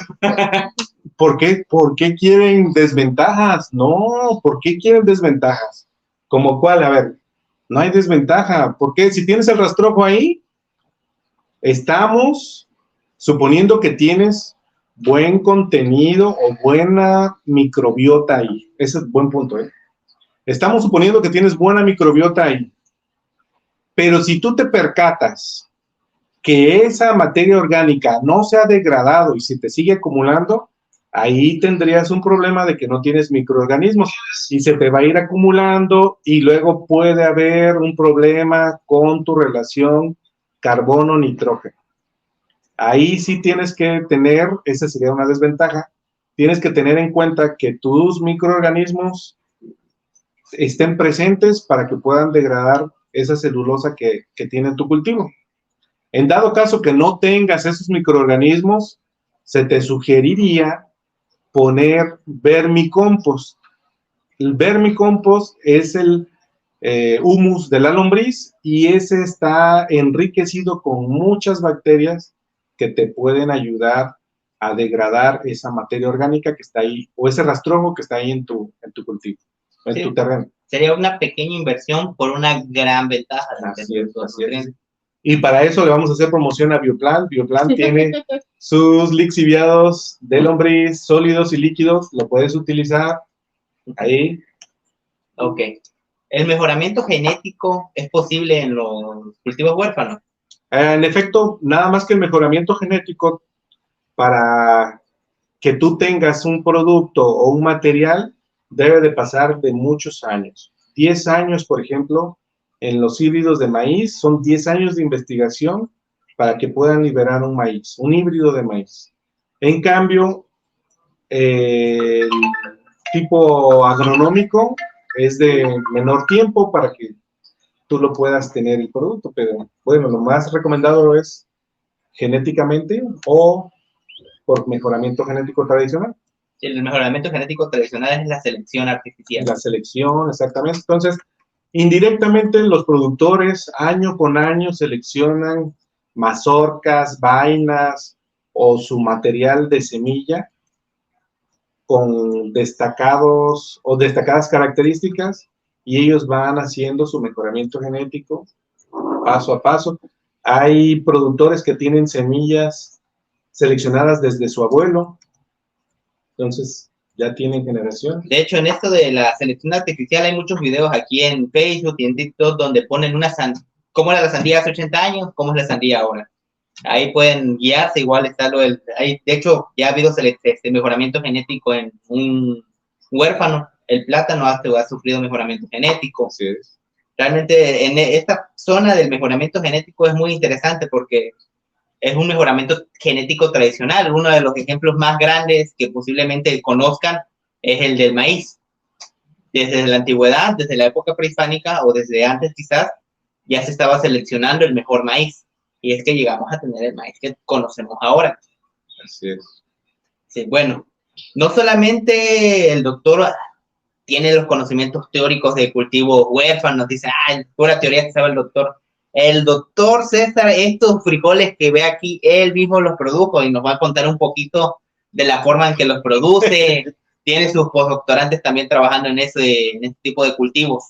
¿Por qué quieren desventajas? No, ¿por qué quieren desventajas? ¿Como cuál? A ver, no hay desventaja. ¿Por qué? Si tienes el rastrojo ahí, estamos suponiendo que tienes buen contenido o buena microbiota ahí. Ese es buen punto, ¿eh? Estamos suponiendo que tienes buena microbiota ahí. Pero si tú te percatas que esa materia orgánica no se ha degradado y se te sigue acumulando, ahí tendrías un problema de que no tienes microorganismos y se te va a ir acumulando, y luego puede haber un problema con tu relación carbono-nitrógeno. Ahí sí tienes que tener, esa sería una desventaja, tienes que tener en cuenta que tus microorganismos estén presentes para que puedan degradar esa celulosa que tiene tu cultivo. En dado caso que no tengas esos microorganismos, se te sugeriría poner vermicompost. El vermicompost es el humus de la lombriz, y ese está enriquecido con muchas bacterias que te pueden ayudar a degradar esa materia orgánica que está ahí, o ese rastrojo que está ahí en tu cultivo, en tu terreno. Sería una pequeña inversión por una gran ventaja. Así es. Y para eso le vamos a hacer promoción a Bioplan. Bioplan tiene sus lixiviados de lombriz, sólidos y líquidos. Lo puedes utilizar ahí. Ok. ¿El mejoramiento genético es posible en los cultivos huérfanos? En efecto, nada más que el mejoramiento genético, para que tú tengas un producto o un material, debe de pasar de muchos años. 10 años, por ejemplo, en los híbridos de maíz, son 10 años de investigación para que puedan liberar un maíz, un híbrido de maíz. En cambio, el tipo agronómico es de menor tiempo para que tú lo puedas tener el producto, pero bueno, lo más recomendado es genéticamente o por mejoramiento genético tradicional. El mejoramiento genético tradicional es la selección artificial. La selección, exactamente. Entonces, indirectamente los productores año con año seleccionan mazorcas, vainas o su material de semilla con destacadas características y ellos van haciendo su mejoramiento genético paso a paso. Hay productores que tienen semillas seleccionadas desde su abuelo, entonces ya tienen generación. De hecho, en esto de la selección artificial hay muchos videos aquí en Facebook y en TikTok donde ponen cómo era la sandía hace 80 años, cómo es la sandía ahora. Ahí pueden guiarse, igual está de hecho, ya ha habido mejoramiento genético en un huérfano. El plátano ha sufrido mejoramiento genético. Así es. Realmente en esta zona del mejoramiento genético es muy interesante porque es un mejoramiento genético tradicional. Uno de los ejemplos más grandes que posiblemente conozcan es el del maíz. Desde la antigüedad, desde la época prehispánica o desde antes quizás, ya se estaba seleccionando el mejor maíz. Y es que llegamos a tener el maíz que conocemos ahora. Así es. Sí, bueno, no solamente el doctor tiene los conocimientos teóricos de cultivos huérfanos, dice, pura teoría que sabe el doctor. El doctor César, estos frijoles que ve aquí, él mismo los produjo y nos va a contar un poquito de la forma en que los produce. Tiene sus postdoctorantes también trabajando en este tipo de cultivos.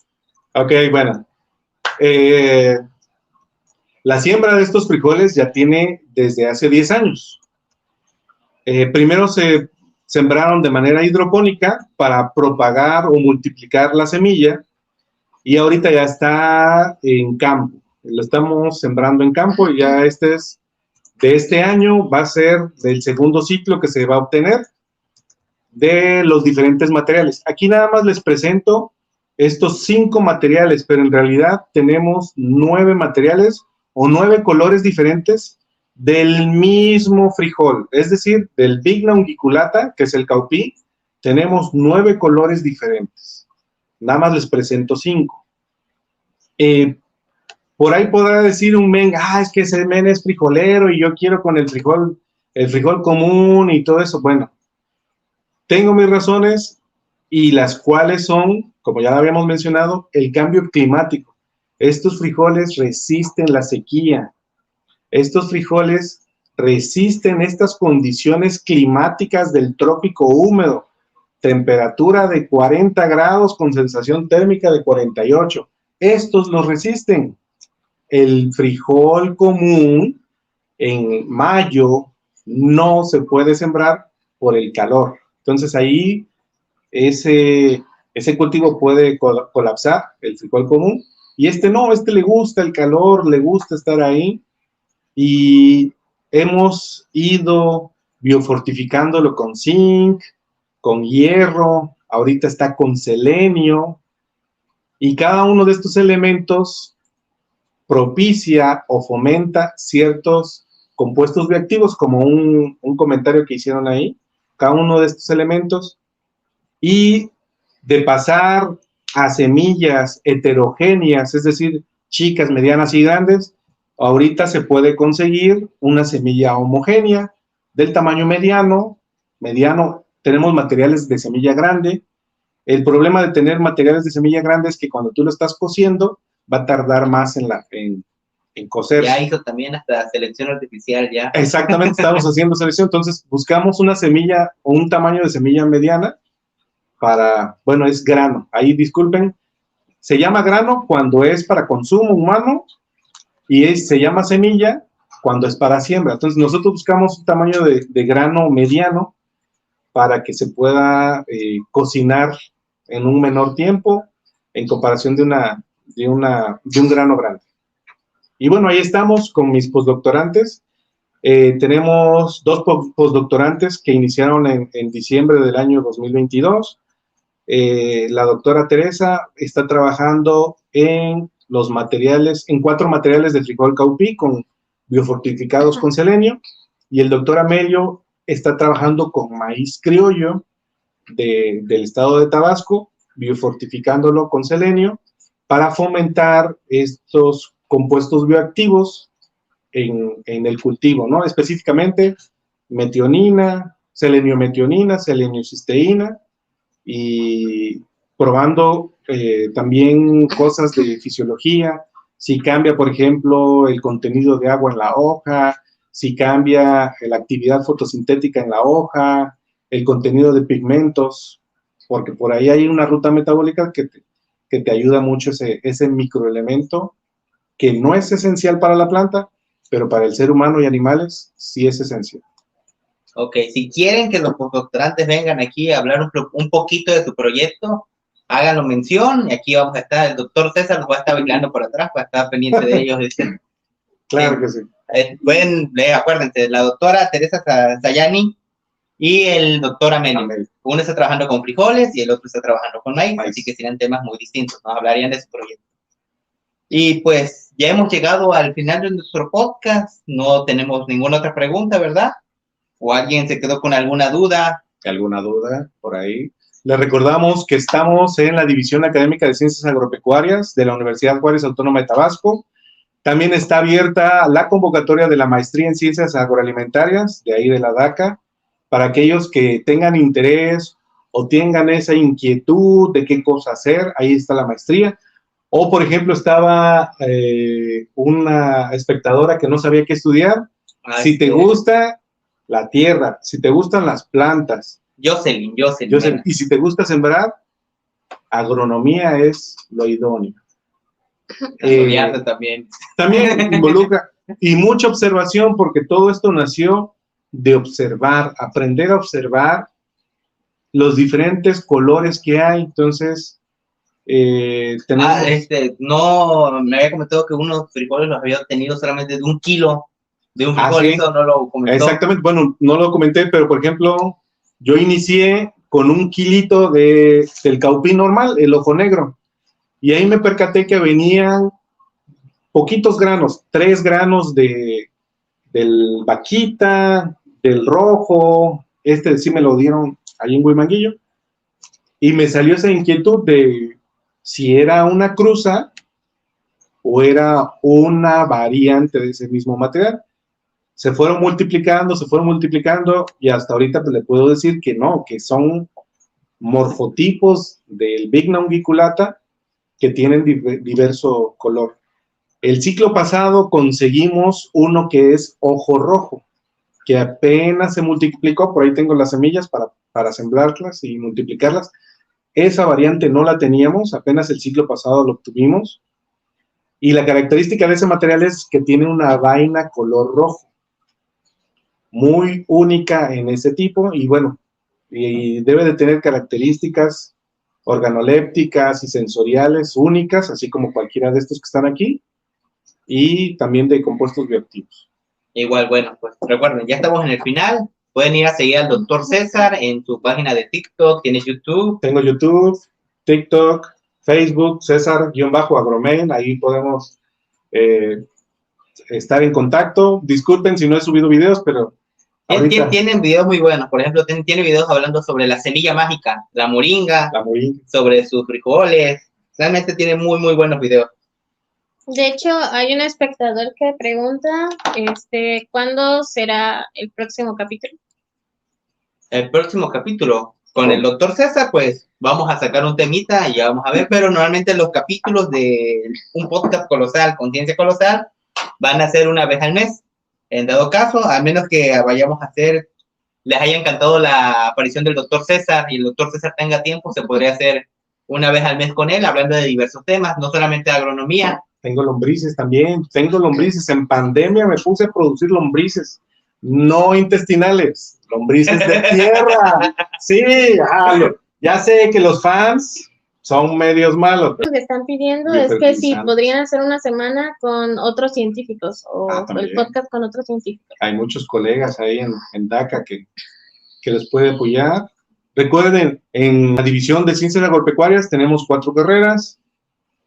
Ok, bueno. La siembra de estos frijoles ya tiene desde hace 10 años. Primero se sembraron de manera hidropónica para propagar o multiplicar la semilla y ahorita ya está en campo. Lo estamos sembrando en campo y ya de este año va a ser del segundo ciclo que se va a obtener de los diferentes materiales. Aquí nada más les presento estos 5 materiales, pero en realidad tenemos 9 materiales o 9 colores diferentes del mismo frijol, es decir, del Vigna unguiculata, que es el caupi, tenemos 9 colores diferentes. Nada más les presento 5. Por ahí podrá decir un men, es que ese men es frijolero y yo quiero con el frijol común y todo eso. Bueno, tengo mis razones y las cuales son, como ya lo habíamos mencionado, el cambio climático. Estos frijoles resisten la sequía. Estos frijoles resisten estas condiciones climáticas del trópico húmedo. Temperatura de 40 grados con sensación térmica de 48. Estos los resisten. El frijol común en mayo no se puede sembrar por el calor. Entonces ahí ese cultivo puede colapsar, el frijol común. Y este le gusta el calor, le gusta estar ahí. Y hemos ido biofortificándolo con zinc, con hierro, ahorita está con selenio. Y cada uno de estos elementos propicia o fomenta ciertos compuestos bioactivos, como un comentario que hicieron ahí, cada uno de estos elementos. Y de pasar a semillas heterogéneas, es decir, chicas, medianas y grandes, ahorita se puede conseguir una semilla homogénea del tamaño mediano, tenemos materiales de semilla grande. El problema de tener materiales de semilla grande es que cuando tú lo estás cociendo, va a tardar más en cocer. Ya hizo también hasta selección artificial ya. Exactamente, estamos haciendo selección, entonces buscamos una semilla o un tamaño de semilla mediana es grano. Ahí disculpen, se llama grano cuando es para consumo humano y se llama semilla cuando es para siembra. Entonces nosotros buscamos un tamaño de grano mediano para que se pueda cocinar en un menor tiempo en comparación de un grano grande. Y bueno, ahí estamos con mis postdoctorantes. Tenemos 2 postdoctorantes que iniciaron en diciembre del año 2022. La doctora Teresa está trabajando en 4 materiales de frijol caupi biofortificados con selenio, y el doctor Amelio está trabajando con maíz criollo del estado de Tabasco, biofortificándolo con selenio para fomentar estos compuestos bioactivos en el cultivo, ¿no? Específicamente metionina, seleniometionina, seleniocisteína, y probando también cosas de fisiología, si cambia, por ejemplo, el contenido de agua en la hoja, si cambia la actividad fotosintética en la hoja, el contenido de pigmentos, porque por ahí hay una ruta metabólica que te ayuda mucho ese microelemento que no es esencial para la planta, pero para el ser humano y animales sí es esencial. Ok, si quieren que los postdoctorantes vengan aquí a hablar un poquito de su proyecto, háganlo mención, y aquí vamos a estar, el doctor César nos va a estar vigilando por atrás para estar pendiente de ellos. Claro que sí. Acuérdense, la doctora Teresa Sayani y el doctor Amelio. Uno está trabajando con frijoles y el otro está trabajando con maíz, así que serían temas muy distintos, nos hablarían de su proyecto. Y pues ya hemos llegado al final de nuestro podcast, no tenemos ninguna otra pregunta, ¿verdad? ¿O alguien se quedó con alguna duda? ¿Alguna duda por ahí? Les recordamos que estamos en la División Académica de Ciencias Agropecuarias de la Universidad Juárez Autónoma de Tabasco. También está abierta la convocatoria de la maestría en Ciencias Agroalimentarias, de ahí de la DACA, para aquellos que tengan interés o tengan esa inquietud de qué cosa hacer, ahí está la maestría. O, por ejemplo, estaba una espectadora que no sabía qué estudiar. Si te gusta la tierra, si te gustan las plantas. Jocelyn. Y si te gusta sembrar, agronomía es lo idóneo. También involucra, y mucha observación, porque todo esto nació de observar, aprender a observar los diferentes colores que hay. Entonces, tenemos... no, me había comentado que unos frijoles los había obtenido solamente de 1 kilo de un frijol, ¿sí? Eso no lo comentó. Exactamente, bueno, no lo comenté, pero por ejemplo, yo inicié con 1 kilito del caupí normal, el ojo negro, y ahí me percaté que venían poquitos granos, 3 granos del vaquita, del rojo, sí me lo dieron ahí en Huimanguillo, y me salió esa inquietud de si era una cruza o era una variante de ese mismo material. Se fueron multiplicando, y hasta ahorita pues, le puedo decir que no, que son morfotipos del Vigna unguiculata que tienen diverso color. El ciclo pasado conseguimos uno que es ojo rojo, que apenas se multiplicó, por ahí tengo las semillas para sembrarlas y multiplicarlas. Esa variante no la teníamos, apenas el ciclo pasado lo obtuvimos, y la característica de ese material es que tiene una vaina color rojo, muy única en ese tipo, y bueno, y debe de tener características organolépticas y sensoriales únicas, así como cualquiera de estos que están aquí, y también de compuestos bioactivos. Igual, bueno, pues recuerden, ya estamos en el final, pueden ir a seguir al doctor César en su página de TikTok, tiene YouTube. Tengo YouTube, TikTok, Facebook, César-Agromen, ahí podemos estar en contacto. Disculpen si no he subido videos, pero ahorita... Tienen videos muy buenos, por ejemplo, tiene videos hablando sobre la semilla mágica, la moringa, sobre sus frijoles, realmente tiene muy, muy buenos videos. De hecho, hay un espectador que pregunta, ¿cuándo será el próximo capítulo? El próximo capítulo, con el doctor César, pues vamos a sacar un temita y ya vamos a ver, pero normalmente los capítulos de un podcast colosal, Conciencia Colosal, van a ser una vez al mes. En dado caso, a menos que vayamos a hacer, les haya encantado la aparición del doctor César y el doctor César tenga tiempo, se podría hacer una vez al mes con él, hablando de diversos temas, no solamente de agronomía. Tengo lombrices también, en pandemia me puse a producir lombrices, no intestinales, lombrices de tierra. Sí, ya sé que los fans son medios malos. Lo que están pidiendo es que si podrían hacer una semana con otros científicos o el podcast con otros científicos. Hay muchos colegas ahí en DACA que les puede apoyar. Recuerden, en la División de Ciencias Agropecuarias tenemos 4 carreras: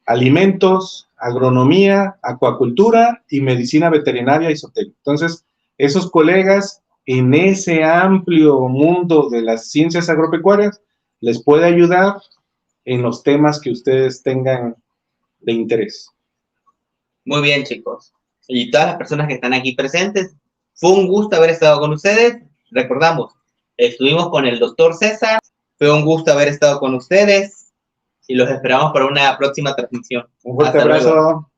alimentos, agronomía, acuacultura y medicina veterinaria y zootecnia. Entonces, esos colegas en ese amplio mundo de las ciencias agropecuarias les puede ayudar en los temas que ustedes tengan de interés. Muy bien, chicos. Y todas las personas que están aquí presentes, fue un gusto haber estado con ustedes. recordamos, estuvimos con el doctor César, fue un gusto haber estado con ustedes y los esperamos para una próxima transmisión. Un fuerte Hasta luego. abrazo.